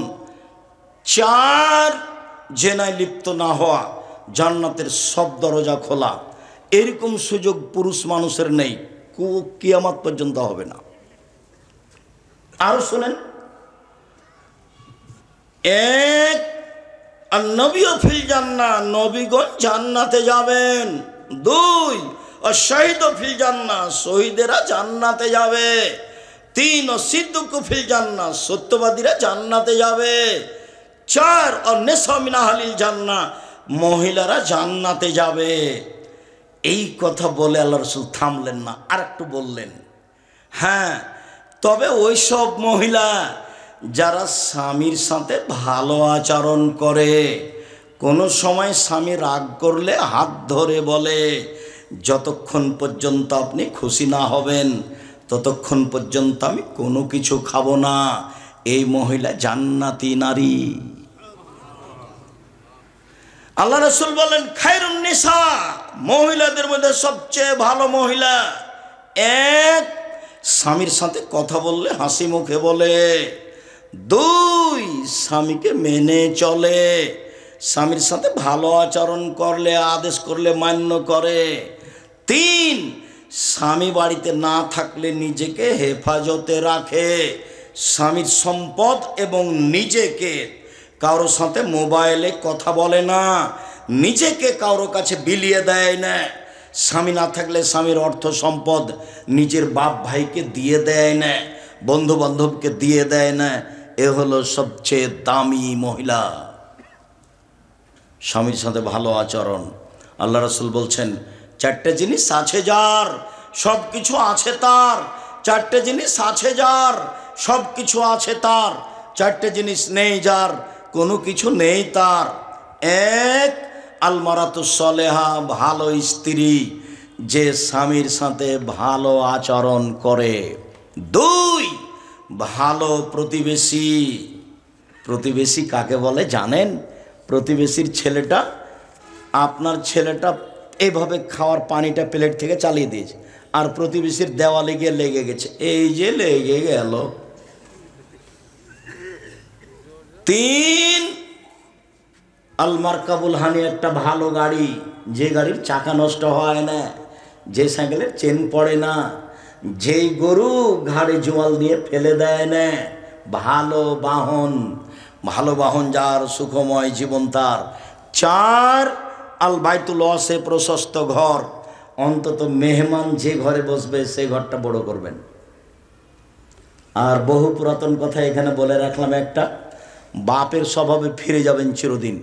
4, জেনায় লিপ্ত না হওয়া। জান্নাতের সব দরজা খোলা। এরকম সুযোগ পুরুষ মানুষের নেই, কিয়ামত পর্যন্ত হবে না। আরো শুনেন, 1, আর নবীও ফিল জান্নাহ, নবীগণ জান্নাতে যাবেন। 2, আর শহীদ ফিল জান্নাহ, শহীদেরা জান্নাতে যাবে। 3, আর সিদ্দিক ফিল জান্নাহ, সত্যবাদীরা জান্নাতে যাবে। 4, আর নেসা মিন আহলিল জান্নাহ, মহিলারা জান্নাতে যাবে। এই কথা বলে আল্লাহ রাসূল থামলেন না, আর একটু বললেন, হ্যাঁ তবে ওই সব মহিলা যারা স্বামীর সাথে ভালো আচরণ করে, কোনো সময় স্বামী রাগ করলে হাত ধরে বলে, যতক্ষণ পর্যন্ত আপনি খুশি না হবেন ততক্ষণ পর্যন্ত আমি কোনো কিছু খাবো না, এই মহিলা জান্নাতি নারী। আল্লাহ রাসূল বলেন, খায়রুন নিসা, মহিলাদের মধ্যে সবচেয়ে ভালো মহিলা, এক, স্বামীর সাথে কথা বললে হাসি মুখে বলে, দুই, স্বামীকে মেনে চলে, স্বামীর সাথে ভালো আচরণ করলে, আদেশ করলে মান্য করে, তিন, স্বামী বাড়িতে না থাকলে নিজেকে হেফাজতে রাখে, স্বামীর সম্পদ এবং নিজেকে কারোর সাথে মোবাইলে কথা বলে না, নিজেকে কারোর কাছে বিলিয়ে দেয় না, স্বামী না থাকলে স্বামীর অর্থ সম্পদ নিজের বাপ ভাইকে দিয়ে দেয় না, বন্ধু বান্ধবকে দিয়ে দেয় না। এ হলো সবচেয়ে দামি মহিলা, স্বামীর সাথে ভালো আচরণ। আল্লাহ রাসূল বলছেন, চারটে জিনিস আছে যার, সব কিছু আছে তার, চারটে জিনিস আছে যার, সব কিছু আছে তার, চারটে জিনিস নেই যার, কোনো কিছু নেই তার। এক, আলমারাতুস সলেহা, ভালো স্ত্রী, যে স্বামীর সাথে ভালো আচরণ করে। দুই, ভালো প্রতিবেশী। প্রতিবেশী কাকে বলে জানেন? প্রতিবেশীর ছেলেটা, আপনার ছেলেটা এইভাবে খাওয়ার পানিটা প্লেট থেকে চালিয়ে দিয়েছে, আর প্রতিবেশীর দেওয়ালে গিয়ে লেগে গেছে, এই যে লেগে গেল। তিন, আলমারকাবুল হানি, একটা ভালো গাড়ি, যে গাড়ির চাকা নষ্ট হয় না, যে সাইকেলের চেন পড়ে না, যেই গরু ঘাড়ে জোয়াল দিয়ে ফেলে দেয় না, ভালো বাহন, ভালো বাহন যার, সুখময় জীবন তার। চার, আল বাইতুল ওয়াসে, প্রশস্ত ঘর, অন্তত মেহমান যে ঘরে বসবে সেই ঘরটা বড় করবেন। আর বহু পুরাতন কথা এখানে বলে রাখলাম একটা, বাপের স্বভাবে ফিরে যাবেন চিরদিন,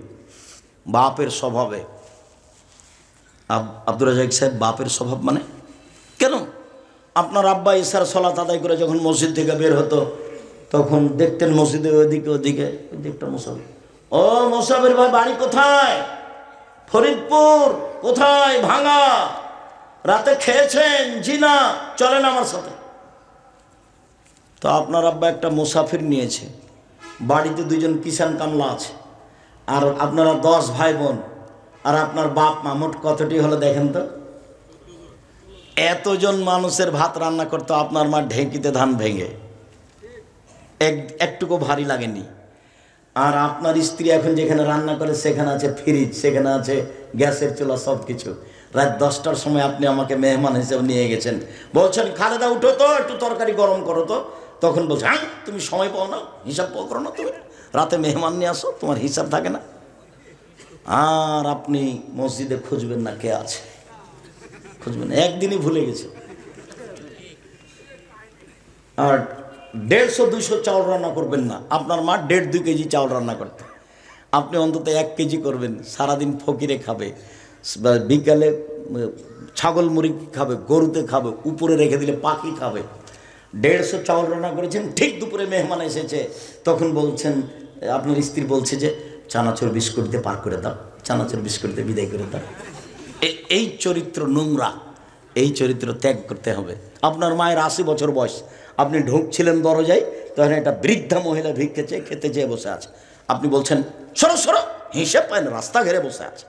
বাপের স্বভাবে। আব্দুর রাজাক সাহেব, বাপের স্বভাব মানে কেন? আপনার আব্বা ইশার সলাত আদায় করে যখন মসজিদ থেকে বের হতো, তখন দেখতেন মসজিদে ওইদিকে ওদিকে একটা মুসাফির, ও মুসাফির ভাই বাড়ি কোথায়? ফরিদপুর। কোথায়? ভাঙা। রাতে খেয়েছেন? জি না। চলেন আমার সাথে। তো আপনার আব্বা একটা মুসাফির নিয়েছে, বাড়িতে দুইজন কিষান কামলা আছে, আর আপনারা 10 ভাই বোন, আর আপনার বাপ মা, মোট কতটি হলো দেখেন তো? এতজন মানুষের ভাত রান্না করতো আপনার মা ঢেঁকিতে ধান ভেঙে, একটুকু ভারী লাগেনি। আর আপনার স্ত্রী এখন যেখানে রান্না করে সেখানে আছে ফ্রিজ, সেখানে আছে গ্যাসের চুলা, সব কিছু। রাত 10টার সময় আপনি আমাকে মেহমান হিসেবে নিয়ে গেছেন, বলছেন খালেদা উঠো তো, একটু তরকারি গরম করো তো। তখন বলছে, হ্যাঁ তুমি সময় পাও না, হিসাব করো না, তুমি রাতে মেহমান নিয়ে আসো, তোমার হিসাব থাকে না। আর আপনি মসজিদে খুঁজবেন না কে আছে, খুঁজবেন, একদিনই ভুলে গেছে। আর 150-200 চাউল রান্না করবেন না, আপনার মা 1.5-2 কেজি চাউল রান্না করতে, আপনি অন্তত 1 কেজি করবেন। সারাদিন ফকিরে খাবে, বিকালে ছাগল মুরগি খাবে, গরুতে খাবে, উপরে রেখে দিলে পাখি খাবে। 150 চাউল রান্না করেছেন, ঠিক দুপুরে মেহমান এসেছে, তখন বলছেন, আপনার স্ত্রী বলছে যে চানাচুর বিস্কুট দিয়ে পার করে দাও, চানাচুর বিস্কুট দিয়ে বিদায় করে দাও। এই চরিত্র নোংরা, এই চরিত্র ত্যাগ করতে হবে। আপনার মায়ের 80 বছর বয়স, আপনি ঢুকছিলেন দরজায়, তখন একটা বৃদ্ধা মহিলা ভিক্ষে চেয়ে খেতে চেয়ে বসে আছে, আপনি বলছেন সরো সরো, হিসেব পায় না, রাস্তা ঘেরে বসে আছে।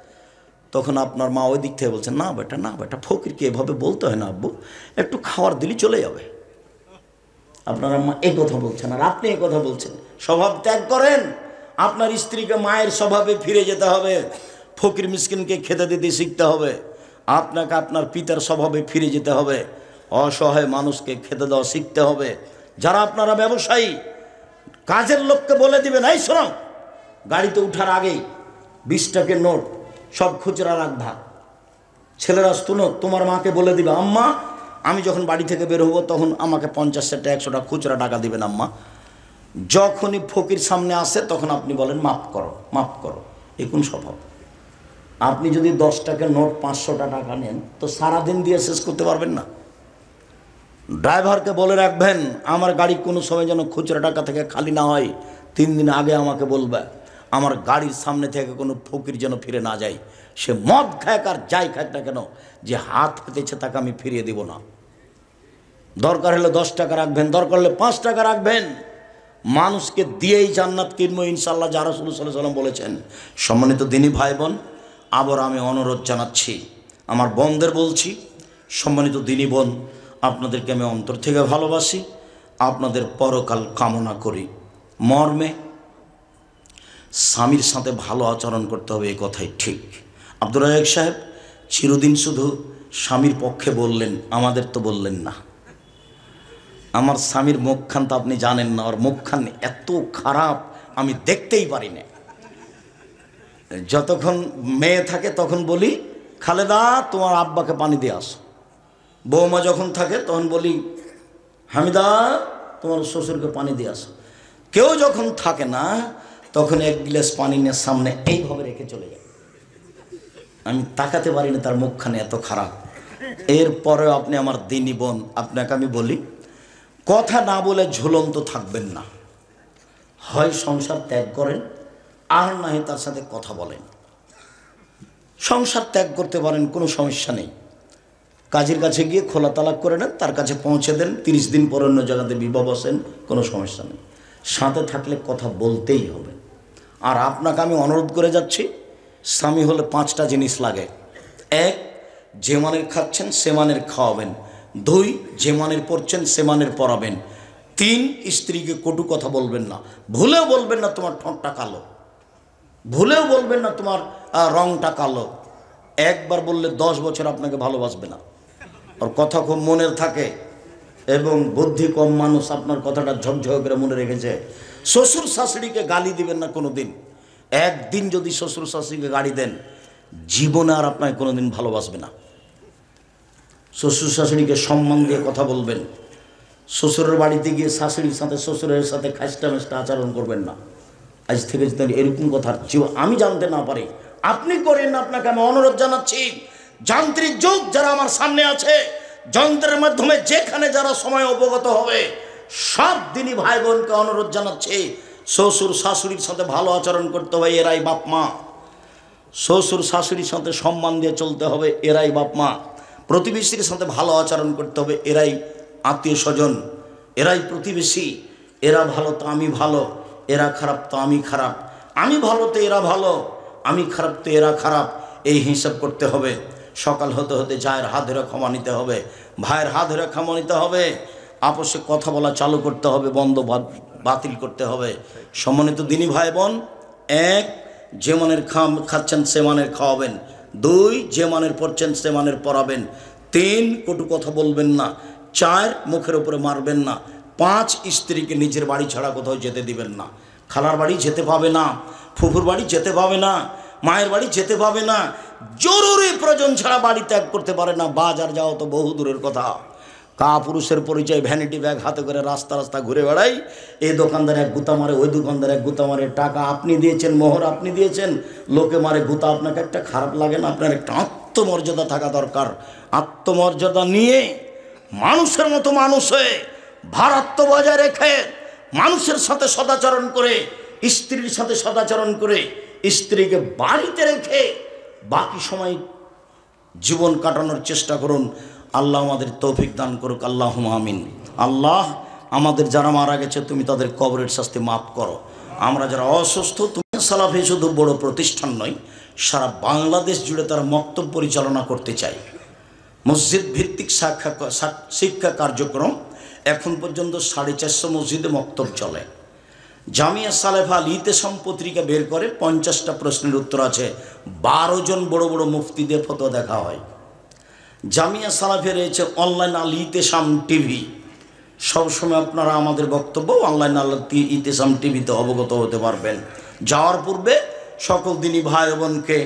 তখন আপনার মা ওই দিক থেকে বলছেন, না বেটা না বেটা, ফকিরকে এভাবে বলতে হয় না আব্বু, একটু খাওয়ার দিলি চলে যাবে। আপনার মা এই কথা বলছেন আর আপনি এই কথা বলছেন। স্বভাব ত্যাগ করেন, আপনার স্ত্রীকে মায়ের স্বভাবে ফিরে যেতে হবে, ফকির মিসকিনকে খেতে দিতে শিখতে হবে, আপনাকে আপনার পিতার স্বভাবে ফিরে যেতে হবে, অসহায় মানুষকে খেতে দেওয়া শিখতে হবে। যারা আপনারা ব্যবসায়ী, কাজের লোককে বলে দিবেন, এই শোনো, গাড়িতে ওঠার আগেই 20 টাকার নোট সব খুচরা রাখবা। ছেলেরা শুনো, তোমার মাকে বলে দিবে, আম্মা আমি যখন বাড়ি থেকে বের হবো তখন আমাকে 50 টাকা 100 টাকা খুচরা টাকা দিবেন আম্মা। যখনই ফকির সামনে আসে তখন আপনি বলেন মাফ করো মাফ করো। এই কোন স্বভাব? আপনি যদি 10 টাকার নোট 500 টাকা নেন তো সারাদিন দিয়ে শেষ করতে পারবেন না। ড্রাইভারকে বলে রাখবেন আমার গাড়ি কোনো সময় যেন খুচরা টাকা থেকে খালি না হয়, 3 দিন আগে আমাকে বলবে। আমার গাড়ির সামনে থেকে কোনো ফকির যেন ফিরে না যায়, সে মদ খায় আর যাই খাক না কেন, যে হাত পেতেছে তাকে আমি ফিরিয়ে দিব না। দরকার হলে 10 টাকা রাখবেন, দরকার হলে 5 টাকা রাখবেন, মানুষকে দিয়েই জান্নাত কিনবো ইনশাল্লাহ, যা রাসূল সাল্লাল্লাহু আলাইহি ওয়াসাল্লাম বলেছেন। সম্মানিত দিনী ভাই বোন, আবার আমি অনুরোধ জানাচ্ছি, আমার বোনদের বলছি, সম্মানিত দিনী বোন, আপনাদেরকে আমি অন্তর থেকে ভালোবাসি, আপনাদের পরকাল কামনা করি। মর্মে স্বামীর সাথে ভালো আচরণ করতে হবে, এই কথাই ঠিক। আব্দুর রাজ্জাক সাহেব চিরদিন শুধু স্বামীর পক্ষে বললেন, আমাদের তো বললেন না। আমার স্বামীর মুখখান তো আপনি জানেন না, ওর মুখখান এত খারাপ আমি দেখতেই পারি না। যতক্ষণ মেয়ে থাকে তখন বলি, খালেদা তোমার আব্বাকে পানি দিয়ে আসো। বৌমা যখন থাকে তখন বলি, হামিদা তোমার শ্বশুরকে পানি দিয়ে আসো। কেউ যখন থাকে না তখন 1 গ্লাস পানি নিয়ে সামনে এইভাবে রেখে চলে যায়। আমি তাকাতে পারি না, তার মুখখানে এত খারাপ। এরপরেও আপনি আমার দিনী বোন, আপনাকে আমি বলি, কথা না বলে ঝুলন্ত থাকবেন না। হয় সংসার ত্যাগ করেন, আর না হয় তার সাথে কথা বলেন। সংসার ত্যাগ করতে পারেন, কোনো সমস্যা নেই। কাজের কাছে গিয়ে খোলা তালাক করে নেন, তার কাছে পৌঁছে দেন, 30 দিন পর অন্য জায়গাতে বিবাহ বসেন, কোনো সমস্যা নেই। সাথে থাকলে কথা বলতেই হবে। আর আপনাকে আমি অনুরোধ করে যাচ্ছি, স্বামী হলে 5টা জিনিস লাগে। 1, যে মানের খাচ্ছেন সে মানের খাওয়াবেন। 2, যে মানের পড়ছেন সে মানের পড়াবেন। 3, স্ত্রীকে কটু কথা বলবেন না। ভুলেও বলবেন না তোমার ঠোঁটটা কালো, ভুলেও বলবেন না তোমার রংটা কালো। একবার বললে 10 বছর আপনাকে ভালোবাসবে না। আর কথা খুব মনের থাকে এবং বুদ্ধি কম মানুষ আপনার কথাটা ঝকঝক করে মনে রেখেছে। শ্বশুর শাশুড়িকে গালি দিবেন না কোনো দিন। একদিন যদি শ্বশুর শাশুড়িকে গালি দেন, জীবনে আর আপনাকে কোনো দিন ভালোবাসবে না। শ্বশুর শাশুড়িকে সম্মান দিয়ে কথা বলবেন। শ্বশুরের বাড়িতে গিয়ে শাশুড়ির সাথে শ্বশুরের সাথে খাস্টা মেস্টা আচরণ করবেন না। আজ থেকে যদি এরকম কথা আমি জানতে না পারি, আপনি করেন না। আপনাকে আমি অনুরোধ জানাচ্ছি, যান্ত্রিক যুগ যারা আমার সামনে আছে, যন্ত্রের মাধ্যমে যেখানে যারা সময় অবগত হবে, সব দিনই ভাই বোনকে অনুরোধ জানাচ্ছি, শ্বশুর শাশুড়ির সাথে ভালো আচরণ করতে হবে, এরাই বাপ মা। শ্বশুর শাশুড়ির সাথে সম্মান দিয়ে চলতে হবে, এরাই বাপ মা। প্রতিবেশীর সাথে ভালো আচরণ করতে হবে, এরাই আত্মীয় স্বজন, এরাই প্রতিবেশী। এরা ভালো তো আমি ভালো, এরা খারাপ তো আমি খারাপ, আমি ভালো তো এরা ভালো, আমি খারাপ তো এরা খারাপ, এই হিসাব করতে হবে। সকাল হতে হতে জায়ের হাত ধরে ক্ষমা নিতে হবে, ভাইয়ের হাত ধরে ক্ষমা নিতে হবে, আপোষে কথা বলা চালু করতে হবে, বন্ধ বাতিল করতে হবে। সম্মানিত দিনী ভাই বোন, 1, যে মানের খাচ্ছেন সে মানের খাওয়াবেন। 2, যে মানের পড়ছেন সে মানের পড়াবেন। 3, কটু কথা বলবেন না। 4, মুখের উপরে মারবেন না। 5, স্ত্রীকে নিজের বাড়ি ছাড়া কোথাও যেতে দিবেন না। খালার বাড়ি যেতে পাবে না, ফুফুর বাড়ি যেতে পাবে না, মায়ের বাড়ি যেতে পাবে না। জরুরি প্রয়োজন ছাড়া বাড়ি ত্যাগ করতে পারে না। বাজার যাও তো বহু দূরের কথা। পুরুষের পরিচয় ভ্যানিটি ব্যাগ হাতে করে রাস্তা রাস্তা ঘুরে বেড়াই। এই দোকানদার এক গুতা মারে, ওই দোকানদার এক গুতা মারে। টাকা আপনি দিয়েছেন, মোহর আপনি দিয়েছেন, লোকে মারে গুতা। আপনাকে একটা খারাপ লাগে না? আপনার একটা আত্মমর্যাদা থাকা দরকার। আত্মমর্যাদা নিয়ে মানুষের মতো মানুষ হয়ে ভারাত্ম বজায় রেখে মানুষের সাথে সদাচরণ করে, স্ত্রীর সাথে সদাচরণ করে, স্ত্রীকে বাড়িতে রেখে বাকি সময় জীবন কাটানোর চেষ্টা করুন। আল্লাহ আমাদের তৌফিক দান করুক, আল্লাহুম্মা আমিন। আল্লাহ আমাদের যারা মারা গেছে তুমি তাদের কবরের শাস্তি মাফ করো। আমরা যারা অসুস্থ, তুমি সালাফি শুধু বড় প্রতিষ্ঠান নয়, সারা বাংলাদেশ জুড়ে তারা মক্তব পরিচালনা করতে চায়। মসজিদ ভিত্তিক শিক্ষা কার্যক্রম এখন পর্যন্ত 450 মসজিদে মক্তব চলে। জামিয়া সালেফা আল ইতেসাম পত্রিকা বের করে 50টা প্রশ্নের উত্তর আছে। 12 জন বড় বড় মুফতিদের ফতোয়া দেখা হয়। জামিয়া সালাফে রয়েছে অনলাইন আল ইতেসাম টিভি। সবসময় আপনারা আমাদের বক্তব্য অনলাইন আল ইতেসাম টিভিতে অবগত হতে পারবেন। যাওয়ার পূর্বে সকল দিনী ভাই বোনকে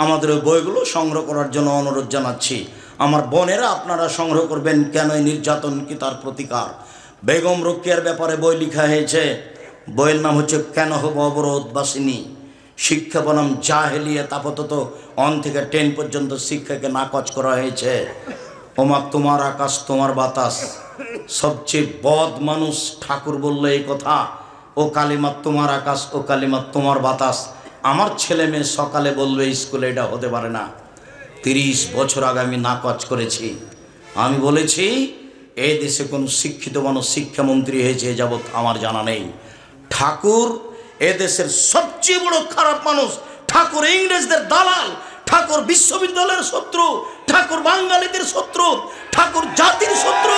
আমাদের ওই বইগুলো সংগ্রহ করার জন্য অনুরোধ জানাচ্ছি। আমার বোনেরা আপনারা সংগ্রহ করবেন, কেন এই নির্যাতন কি তার প্রতিকার। বেগম রোকেয়ার ব্যাপারে বই লেখা হয়েছে। বইয়ের নাম হচ্ছে কেন হব অবরোধবাসিনী, শিক্ষা বনাম জাহেলিয়াত। আপাতত 1 থেকে 10 পর্যন্ত শিক্ষাকে নাকচ করা হয়েছে। ওমা তোমার আকাশ তোমার বাতাস, সবচেয়ে বদ মানুষ ঠাকুর বলল এই কথা, ও কালিমা তোমার আকাশ, ও কালিমা তোমার বাতাস। আমার ছেলে মেয়ে সকালে বলবে স্কুলে এটা হতে পারে না। 30 বছর আগে আমি নাকচ করেছি। আমি বলেছি এই দেশে কোন শিক্ষিত মানুষ শিক্ষামন্ত্রী হয়েছে এ যাবৎ আমার জানা নেই। ঠাকুর এ দেশের সবচেয়ে বড় খারাপ মানুষ। ঠাকুর ইংরেজদের দালাল, ঠাকুর বিশ্ববিদ্যালয়ের শত্রু, ঠাকুর বাঙালিদের শত্রু, ঠাকুর জাতির শত্রু।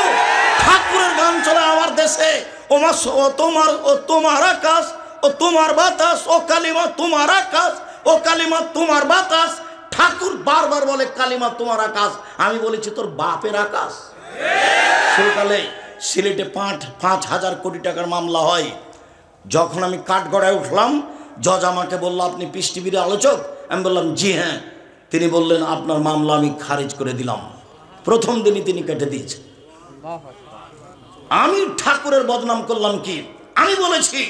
ঠাকুরের গান চলে আমার দেশে, ও তোমার, ও তোমার আকাশ, ও তোমার বাতাস, ও কালিমা তোমার আকাশ, ও কালিমা তোমার বাতাস। ঠাকুর বারবার বলে কালিমা তোমার আকাশ। আমি বলেছি তোর বাপের আকাশ। সেকালে সিলেটে 5,000 কোটি টাকার মামলা হয়। যখন আমি কাঠগড়ায় উঠলাম, জজ আমাকে বলল আপনি পিস টিভির আলোচক? আমি বললাম জি হ্যাঁ। তিনি বললেন আপনার মামলা আমি খারিজ করে দিলাম। প্রথম দিনই তিনি কেটে দিয়েছেন। আমি ঠাকুরের বদনাম করলাম কি? আমি বলেছি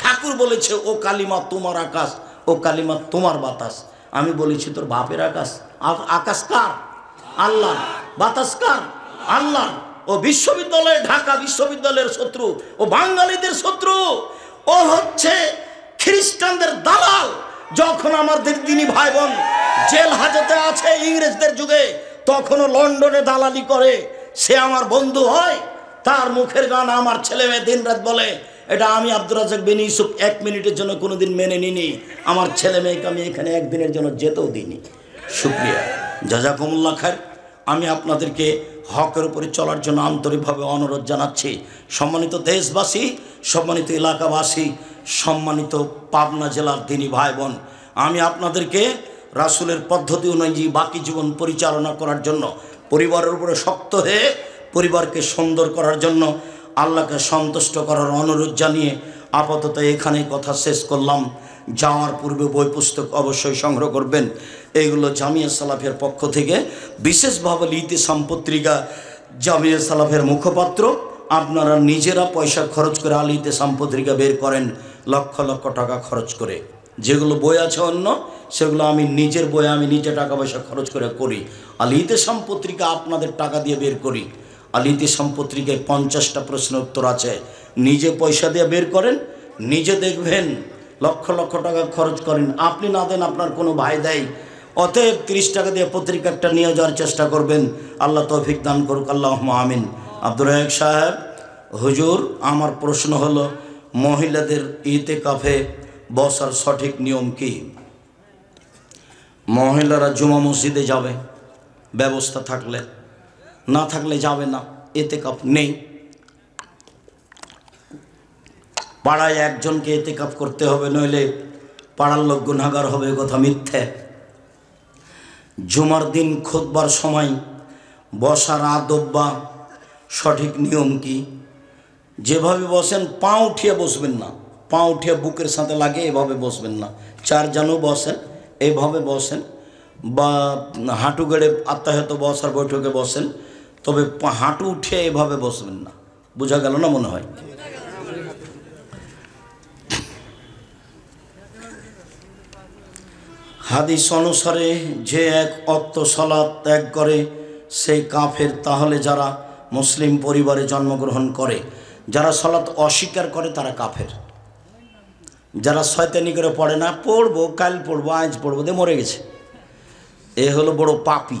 ঠাকুর বলেছে ও কালিমা তোমার আকাশ, ও কালিমা তোমার বাতাস। আমি বলেছি তোর বাপের আকাশ। আকাশ কার? আল্লাহ। বাতাস কার? আল্লাহ। ও বিশ্ববিদ্যালয়, ঢাকা বিশ্ববিদ্যালয়ের শত্রু, ও বাঙালিদের শত্রু, ও হচ্ছে খ্রিস্টানদের দালাল। যখন আমাদের দিনী ভাই বোন জেল হাজতে আছে ইংরেজদের যুগে, তখনও লন্ডনে দালালি করে। সে আমার বন্ধু হয়। তার মুখের গান আমার ছেলে মেয়ে দিন রাত বলে। এটা আমি আব্দুর রাজ্জাক বিন ইউসুফ 1 মিনিটের জন্য কোনোদিন মেনে নিনি। আমার ছেলে মেয়েকে আমি এখানে একদিনের জন্য যেতেও দিইনি। শুক্রিয়া, জাযাকুমুল্লাহ খায়র। আমি আপনাদেরকে হকের উপরে চলার জন্য আন্তরিকভাবে অনুরোধ জানাচ্ছি। সম্মানিত দেশবাসী, সম্মানিত এলাকাবাসী, সম্মানিত পাবনা জেলার দিনী ভাই বোন, আমি আপনাদেরকে রাসূলের পদ্ধতি অনুযায়ী বাকি জীবন পরিচালনা করার জন্য, পরিবারের উপরে শক্ত হয়ে পরিবারকে সুন্দর করার জন্য, আল্লাহকে সন্তুষ্ট করার অনুরোধ জানিয়ে আপাতত এখানেই কথা শেষ করলাম। যাওয়ার পূর্বে বই পুস্তক অবশ্যই সংগ্রহ করবেন। এইগুলো জামিয়া সালাফের পক্ষ থেকে বিশেষভাবে ইতিসাম পত্রিকা, জামিয়া সালাফের মুখপাত্র আপনারা নিজেরা পয়সা খরচ করে আল ইতিসাম পত্রিকা বের করেন, লক্ষ লক্ষ টাকা খরচ করে। যেগুলো বই আছে অন্য, সেগুলো আমি নিজের বই আমি নিজে টাকা পয়সা খরচ করে করি। আল ইতিসাম পত্রিকা আপনাদের টাকা দিয়ে বের করি। আল ইতিসাম পত্রিকায় 50টা প্রশ্নের উত্তর আছে। নিজে পয়সা দিয়ে বের করেন, নিজে দেখবেন। লক্ষ লক্ষ টাকা খরচ করেন, আপনি না দেন আপনার কোনো ভাই দেয়। অতএব 30 টাকা দিয়ে পত্রিকাটা নিয়ে যাওয়ার চেষ্টা করবেন। আল্লাহ তৌফিক দান করুক, আল্লাহুম্মা আমিন। আব্দুর রাজ্জাক সাহেব, হুজুর, আমার প্রশ্ন হলো মহিলাদের ইতিকাফে বসার সঠিক নিয়ম কি? মহিলারা জুমা মসজিদে যাবে ব্যবস্থা থাকলে, না থাকলে যাবে না। ইতিকাফ নেই। পাড়ায় একজনকে ইতিকাফ করতে হবে, নইলে পাড়ার লোক গুনাহগার হবে, কথা মিথ্যে। জুমার দিন খুতবার সময় বসার আদব বা সঠিক নিয়ম কি? যেভাবে বসেন পা উঠিয়ে বসবেন না, পা উঠিয়ে বুকের সাথে লাগে এভাবে বসবেন না। 4 জনও বসেন এইভাবে বসেন, বা হাঁটু গেড়ে আত্মাহত বসার বৈঠকে বসেন, তবে হাঁটু উঠিয়ে এভাবে বসবেন না। বোঝা গেল না মনে হয়? হাদিস অনুসারে যে এক ওয়াক্ত সালাত ত্যাগ করে সেই কাফের। তাহলে যারা মুসলিম পরিবারে জন্মগ্রহণ করে, যারা সালাত অস্বীকার করে তারা কাফের। যারা শয়তানি করে পড়ে না, পড়বো কাল পড়বো আজ পড়বো দিয়ে মরে গেছে, এ হলো বড় পাপী।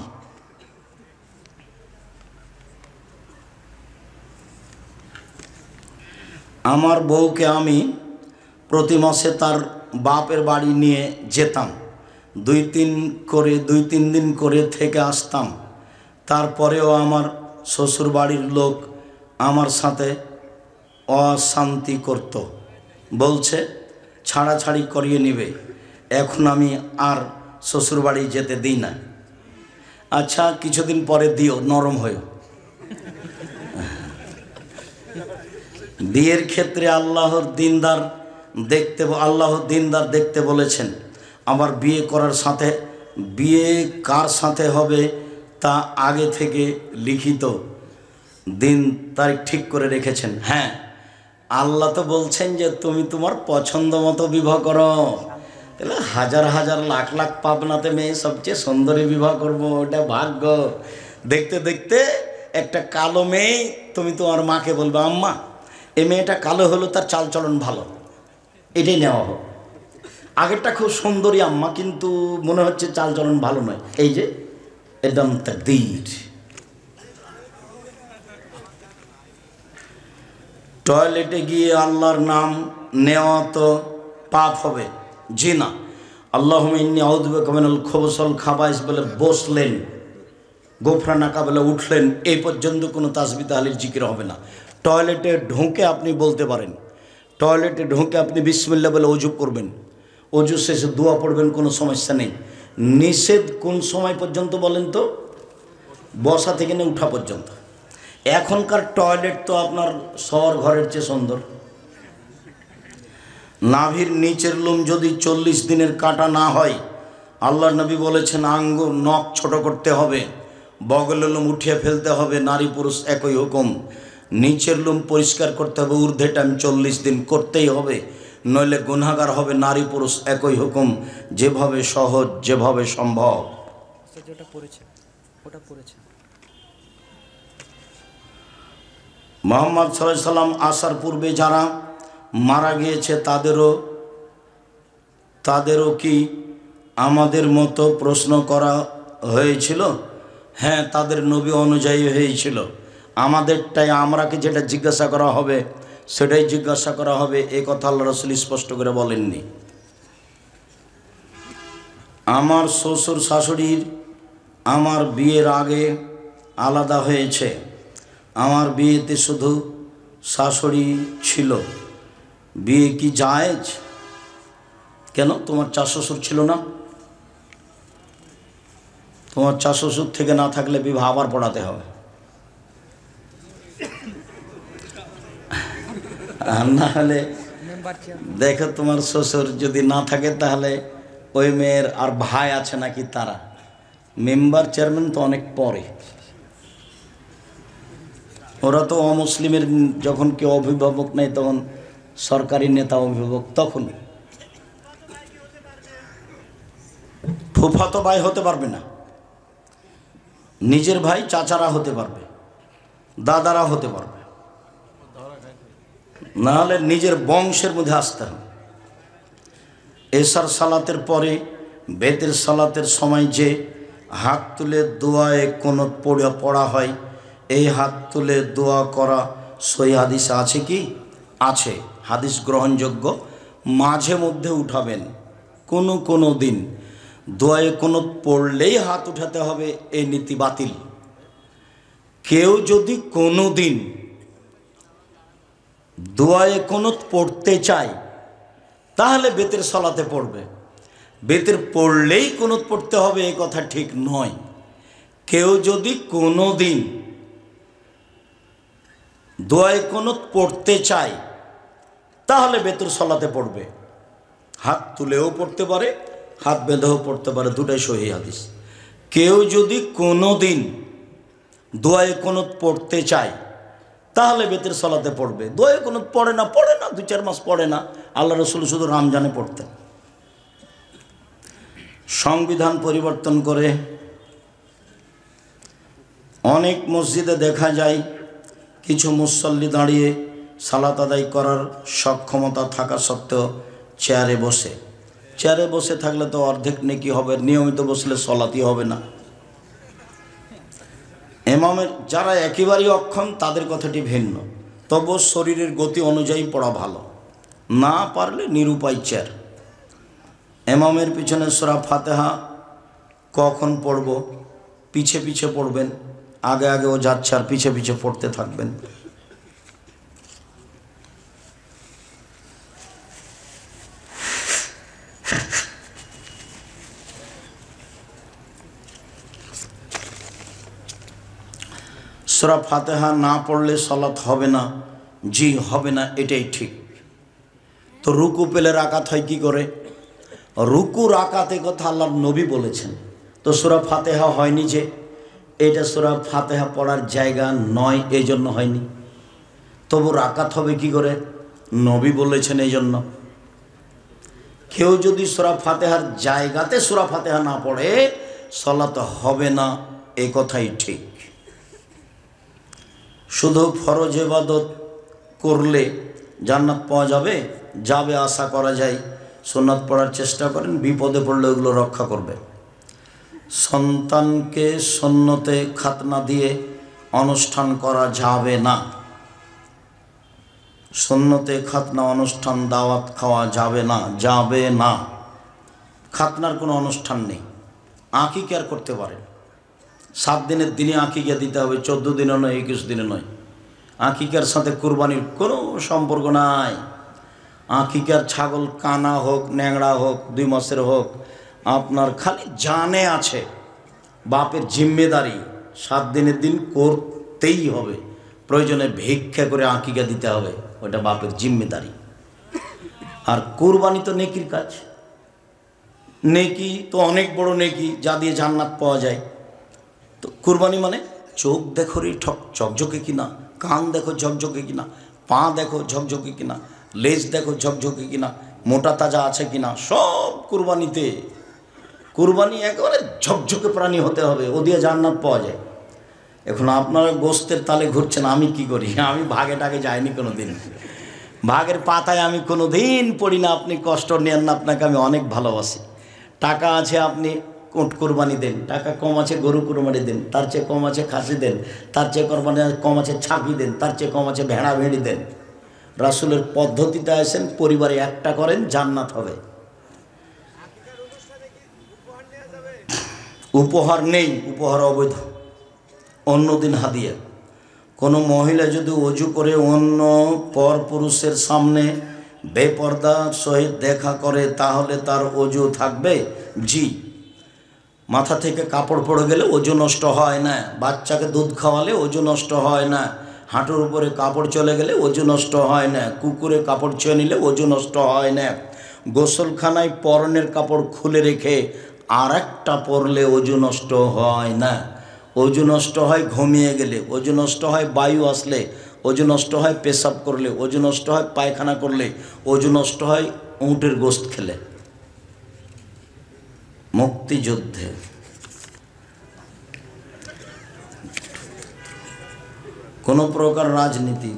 আমার বউকে আমি প্রতি মাসে তার বাপের বাড়ি নিয়ে যেতাম, 2-3 দিন করে থেকে আসতাম। তারপরেও আমার শ্বশুর বাড়ির লোক আমার সাথে অশান্তি করত, বলছে ছাড়াছাড়ি করিয়ে নেবে। এখন আমি আর শ্বশুর বাড়ি যেতে দিই না। আচ্ছা, কিছুদিন পরে দিও, নরম হয়েও। বিয়ের ক্ষেত্রে আল্লাহর দিনদার দেখতে বলেছেন। আবার বিয়ে করার সাথে, বিয়ে কার সাথে হবে তা আগে থেকে লিখিত দিন তারিখ ঠিক করে রেখেছেন। হ্যাঁ, আল্লাহ তো বলছেন যে তুমি তোমার পছন্দ মতো বিবাহ করো। তাহলে হাজার হাজার লাখ লাখ পাবনাতে মেয়ে সবচেয়ে সুন্দরী বিবাহ করবো, ওটা ভাগ্য। দেখতে দেখতে একটা কালো মেয়ে, তুমি তোমার মাকে বলবে আম্মা এই মেয়েটা কালো হলো, তার চালচলন ভালো, এটাই নেওয়া হোক। আগেরটা খুব সুন্দরী আম্মা, কিন্তু মনে হচ্ছে চালচলন ভালো নয়, এই যে একদম তাকদীর। টয়লেটে গিয়ে আল্লাহর নাম নেওয়া তো পাপ হবে? জি না। আল্লাহুম্মা ইন্নী আউযু বিকা মিনাল খুবুসিল খাবাইস বলে বসলেন, গোফরানাকা বলে উঠলেন, এই পর্যন্ত কোনো তাসবিহ তাহলিল জিকির হবে না। টয়লেটে ঢুকে আপনি বলতে পারেন, টয়লেটে ঢুকে আপনি বিসমিল্লাহ বলে অজু করবেন, অজু শেষে দোয়া পড়বেন, কোনো সমস্যা নেই। নিষেধ কোন সময় পর্যন্ত বলেন তো? বসা থেকে নিয়ে উঠা পর্যন্ত। এখনকার টয়লেট তো আপনার শহর ঘরের চেয়ে সুন্দর। নাভির নিচের লোম যদি 40 দিনের কাটা না হয়, আল্লাহর নবী বলেছেন আঙ্গুর নখ ছোট করতে হবে, বগলের লোম উঠিয়ে ফেলতে হবে, নারী পুরুষ একই হুকুম। নিচের লোম পরিষ্কার করতে হবে, ঊর্ধ্বে টাইম 40 দিন করতেই হবে, নইলে গুনাহগার হবে। নারী পুরুষ একই হুকুম, যেভাবে সহজ, যেভাবে সম্ভব। মুহাম্মদ সাল্লাল্লাহু আলাইহি সাল্লাম আসার পূর্বে যারা মারা গিয়েছে তাদেরও কি আমাদের মতো প্রশ্ন করা হয়েছিল? হ্যাঁ, তাদের নবী অনুযায়ী হয়েছিল। আমাদেরটাই আমরাকে যেটা জিজ্ঞাসা করা হবে সেটাই জিজ্ঞাসা করা হবে, এ কথা আল্লাহ রাসূল স্পষ্ট করে বলেননি। আমার শ্বশুর শাশুড়ির আমার বিয়ের আগে আলাদা হয়েছে, আমার বিয়েতে শুধু শাশুড়ি ছিল, বিয়ে কি জায়েজ? কেন, তোমার চার শ্বশুর ছিল না? তোমার চার শ্বশুর থেকে না থাকলে বিবাহ আবার পড়াতে হবে। না হলে দেখো, তোমার শ্বশুর যদি না থাকে তাহলে ওই মেয়ের আর ভাই আছে নাকি, তারা মেম্বার চেয়ারম্যান তো অনেক পরে, ওরা তো অমুসলিমের যখন কেউ অভিভাবক নেই তখন সরকারি নেতা অভিভাবক, তখন ফুফাতো ভাই হতে পারবে না, নিজের ভাই চাচারা হতে পারবে, দাদারা হতে পারবে, না হলে নিজের বংশের মধ্যে আসতে হবে। এশার সালাতের পরে বেতের সালাতের সময় যে হাত তুলে দোয়ায়ে কুনুত পড়া হয়, এই হাত তুলে দোয়া করা সহি হাদিস আছে কি? আছে, হাদিস গ্রহণযোগ্য। মাঝে মধ্যে উঠাবেন, কোনো দিন দোয়ায়ে কুনুত পড়লেই হাত উঠাতে হবে, এই নীতি বাতিল। কেউ যদি কোনো দিন দোয়ায়ে কুনুত পড়তে চায় তাহলে বেতের সালাতে পড়বে, বেতের পড়লেই কুনুত পড়তে হবে এই কথা ঠিক নয়। কেউ যদি কোনো দিন দোয়ায়ে কুনুত পড়তে চায় তাহলে বেতের সালাতে পড়বে, হাত তুলেও পড়তে পারে, হাত বেঁধেও পড়তে পারে, দুটাই সহিহ হাদিস। কেউ যদি কোনো দিন দোয়ায়ে কুনুত পড়তে চায় তাহলে বেতের সালাতে পড়বে। দোয়ায়ে কুনুত পড়ে না 2-4 মাস পড়ে না, আল্লাহ রাসূল শুধু রমজানে পড়তেন। সংবিধান পরিবর্তন করে অনেক মসজিদে দেখা যায় কিছু মুসল্লি দাঁড়িয়ে সালাত আদায় করার সক্ষমতা থাকা সত্ত্বেও চেয়ারে বসে থাকলে তো অর্ধেক নেকি হবে, নিয়মিত বসলে সালাতই হবে না। ইমামের যারা একেবারেই অক্ষম তাদের কথাটি ভিন্ন, তবু শরীরের গতি অনুযায়ী পড়া ভালো, না পারলে নিরুপায় চেয়ার। ইমামের পিছনে সূরা ফাতিহা কখন পড়ব? পিছে পিছে পড়বেন, আগে ও যাচ্ছে আর পিছে পিছে পড়তে থাকবেন। সূরা ফাতিহা না পড়লে সালাত হবে না? জি হবে না, এটাই ঠিক। তো রুকু পেলে রাকাত হয় কি করে? রুকু রাকাতে কথা আল্লাহর নবী বলেছেন, তো সূরা ফাতিহা হয়নি যে, এটা সূরা ফাতিহা পড়ার জায়গা নয়, এই জন্য হয়নি। তবু রাকাত হবে কি করে? নবী বলেছেন এই জন্য। কেউ যদি সূরা ফাতিহার জায়গাতে সূরা ফাতিহা না পড়ে সালাত হবে না, এই কথাই ঠিক। শুধু ফরজ ইবাদত করলে জান্নাত পাওয়া যাবে? যাবে, আশা করা যায়। সুন্নাত পড়ার চেষ্টা করেন, বিপদে পড়লে ওগুলো রক্ষা করবে। সন্তানকে সুন্নতে খাতনা দিয়ে অনুষ্ঠান করা যাবে না। সুন্নতে খাতনা অনুষ্ঠান দাওয়াত খাওয়া যাবে না, যাবে না। খাতনার কোনো অনুষ্ঠান নেই। আকিকার করতে পারেন, 7 দিনের দিনে আকিকা দিতে হবে, 14 দিনে নয়, 21 দিনে নয়। আকিকার সাথে কুরবানির কোনো সম্পর্ক নাই। আকিকার ছাগল কানা হোক, ন্যাংড়া হোক, 2 মাসের হোক, আপনার খালি জানে আছে, বাপের জিম্মেদারি 7 দিনের দিন করতেই হবে। প্রয়োজনে ভিক্ষা করে আকিকা দিতে হবে, ওটা বাপের জিম্মেদারি। আর কুরবানি তো নেকির কাজ, নেকি তো অনেক বড় নেকি, যা দিয়ে জান্নাত পাওয়া যায়। তো কুরবানি মানে চোখ দেখো রে ঝকঝকে কিনা, কান দেখো ঝকঝকে কিনা, পা দেখো ঝকঝকে কিনা, লেজ দেখো ঝকঝকে কিনা, মোটা তাজা আছে কিনা, সব কুরবানিতে। কুরবানি একেবারে ঝকঝকে প্রাণী হতে হবে, ও দিয়ে জান্নাত পাওয়া যায়। এখন আপনারা গোস্তের তালে ঘুরছেন, আমি কি করি? আমি ভাগে টাগে যাইনি কোনো দিন, ভাগের পাতায় আমি কোনো দিন পড়ি না। আপনি কষ্ট নেন না, আপনাকে আমি অনেক ভালোবাসি। টাকা আছে, আপনি কোট কোরবানি দেন, টাকা কম আছে গরু কোরবানি দেন, তার চেয়ে কম আছে খাসি দেন, তার চেয়ে কম আছে ছাগি দেন, তার চেয়ে কম আছে ভেড়া ভেড়ি দেন। রাসূলের পদ্ধতিতে আসেন, পরিবারে একটা করেন, জান্নাত হবে। উপহার নেই, উপহার অবৈধ, অন্যদিন হাদিয়া। কোনো মহিলা যদি অজু করে অন্য পর পুরুষের সামনে বেপরদার সহিত দেখা করে, তাহলে তার অজু থাকবে? জি। মাথা থেকে কাপড় পড়ে গেলে অজু নষ্ট হয় না, বাচ্চাকে দুধ খাওয়ালে অজু নষ্ট হয় না, হাঁটুর উপরে কাপড় চলে গেলে অজু নষ্ট হয় না, কুকুরে কাপড় ছুঁয়ে নিলে অজু নষ্ট হয় না, গোসলখানায় পরনের কাপড় খুলে রেখে আর একটা পরলে অজু নষ্ট হয় না। অজু নষ্ট হয় ঘুমিয়ে গেলে, অজু নষ্ট হয় বায়ু আসলে, অজু নষ্ট হয় পেশাব করলে, অজু নষ্ট হয় পায়খানা করলে, অজু নষ্ট হয় উটের গোশত খেলে। মুক্তিযুদ্ধে কোনো প্রকার রাজনীতি,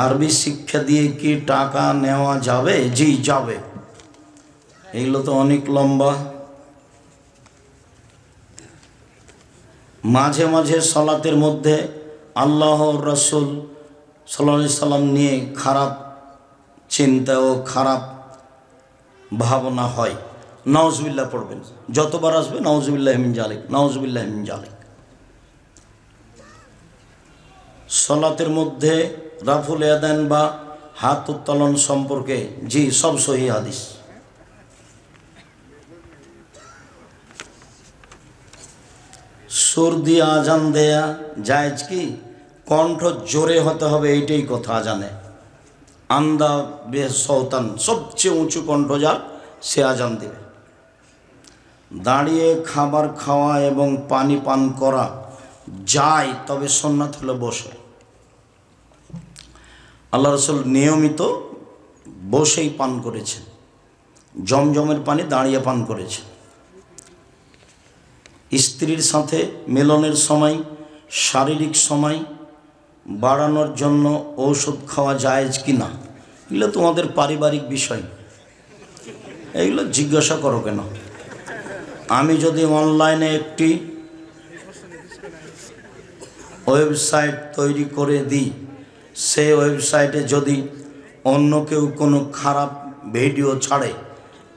আরবি শিক্ষা দিয়ে কি টাকা নেওয়া যাবে? জি, যাবে। এগুলো তো অনেক লম্বা। মাঝে মাঝে সালাতের মধ্যে আল্লাহ রাসূল সাল্লাল্লাহু আলাইহি সাল্লাম নিয়ে খারাপ চিন্তা ও খারাপ ভাবনা হয়, নাউজুবিল্লাহ পড়বেন, যতবার আসবে নাউজুবিল্লাহ মিন জালিক, নাউজুবিল্লাহ মিন জালিক। সালাতের মধ্যে রাফুল ইয়াদান বা হাত উত্তোলন সম্পর্কে জি, সব সহিহ হাদিস। সুর দিয়ে আজান দেয়া জায়েজ কি? কণ্ঠ জোরে হতে হবে, এইটাই কথা আজানে। আন্দা বে সৌতান, সবচেয়ে উঁচু কণ্ঠ যার, সে আজান দেবে। দাঁড়িয়ে খাবার খাওয়া এবং পানি পান করা যায়, তবে সুন্নাত হলো বসে। আল্লাহ রাসূল নিয়মিত বসেই পান করেছেন, জমজমের পানি দাঁড়িয়ে পান করেছেন। স্ত্রীর সাথে মিলনের সময় শারীরিক সময় বাড়ানোর জন্য ঔষধ খাওয়া জায়েজ কি না? এগুলো তোমাদের পারিবারিক বিষয়, এগুলো জিজ্ঞাসা করো কেন? আমি যদি অনলাইনে একটি ওয়েবসাইট তৈরি করে দিই, সেই ওয়েবসাইটে যদি অন্য কেউ কোনো খারাপ ভিডিও ছাড়ে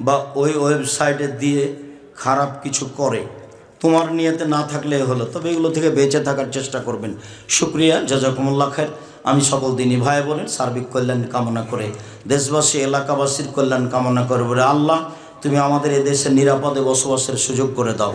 বা ওই ওয়েবসাইটে দিয়ে খারাপ কিছু করে, তোমার নিয়তে না থাকলে হলো, তবে এগুলো থেকে বেঁচে থাকার চেষ্টা করবেন। শুকরিয়া, জাযাকুমুল্লাহ খায়ের। আমি সকল দিনী ভাই বোনের সার্বিক কল্যাণ কামনা করে, দেশবাসী এলাকাবাসীর কল্যাণ কামনা করে বলে, আল্লাহ তুমি আমাদের এদেশে নিরাপদে বসবাসের সুযোগ করে দাও।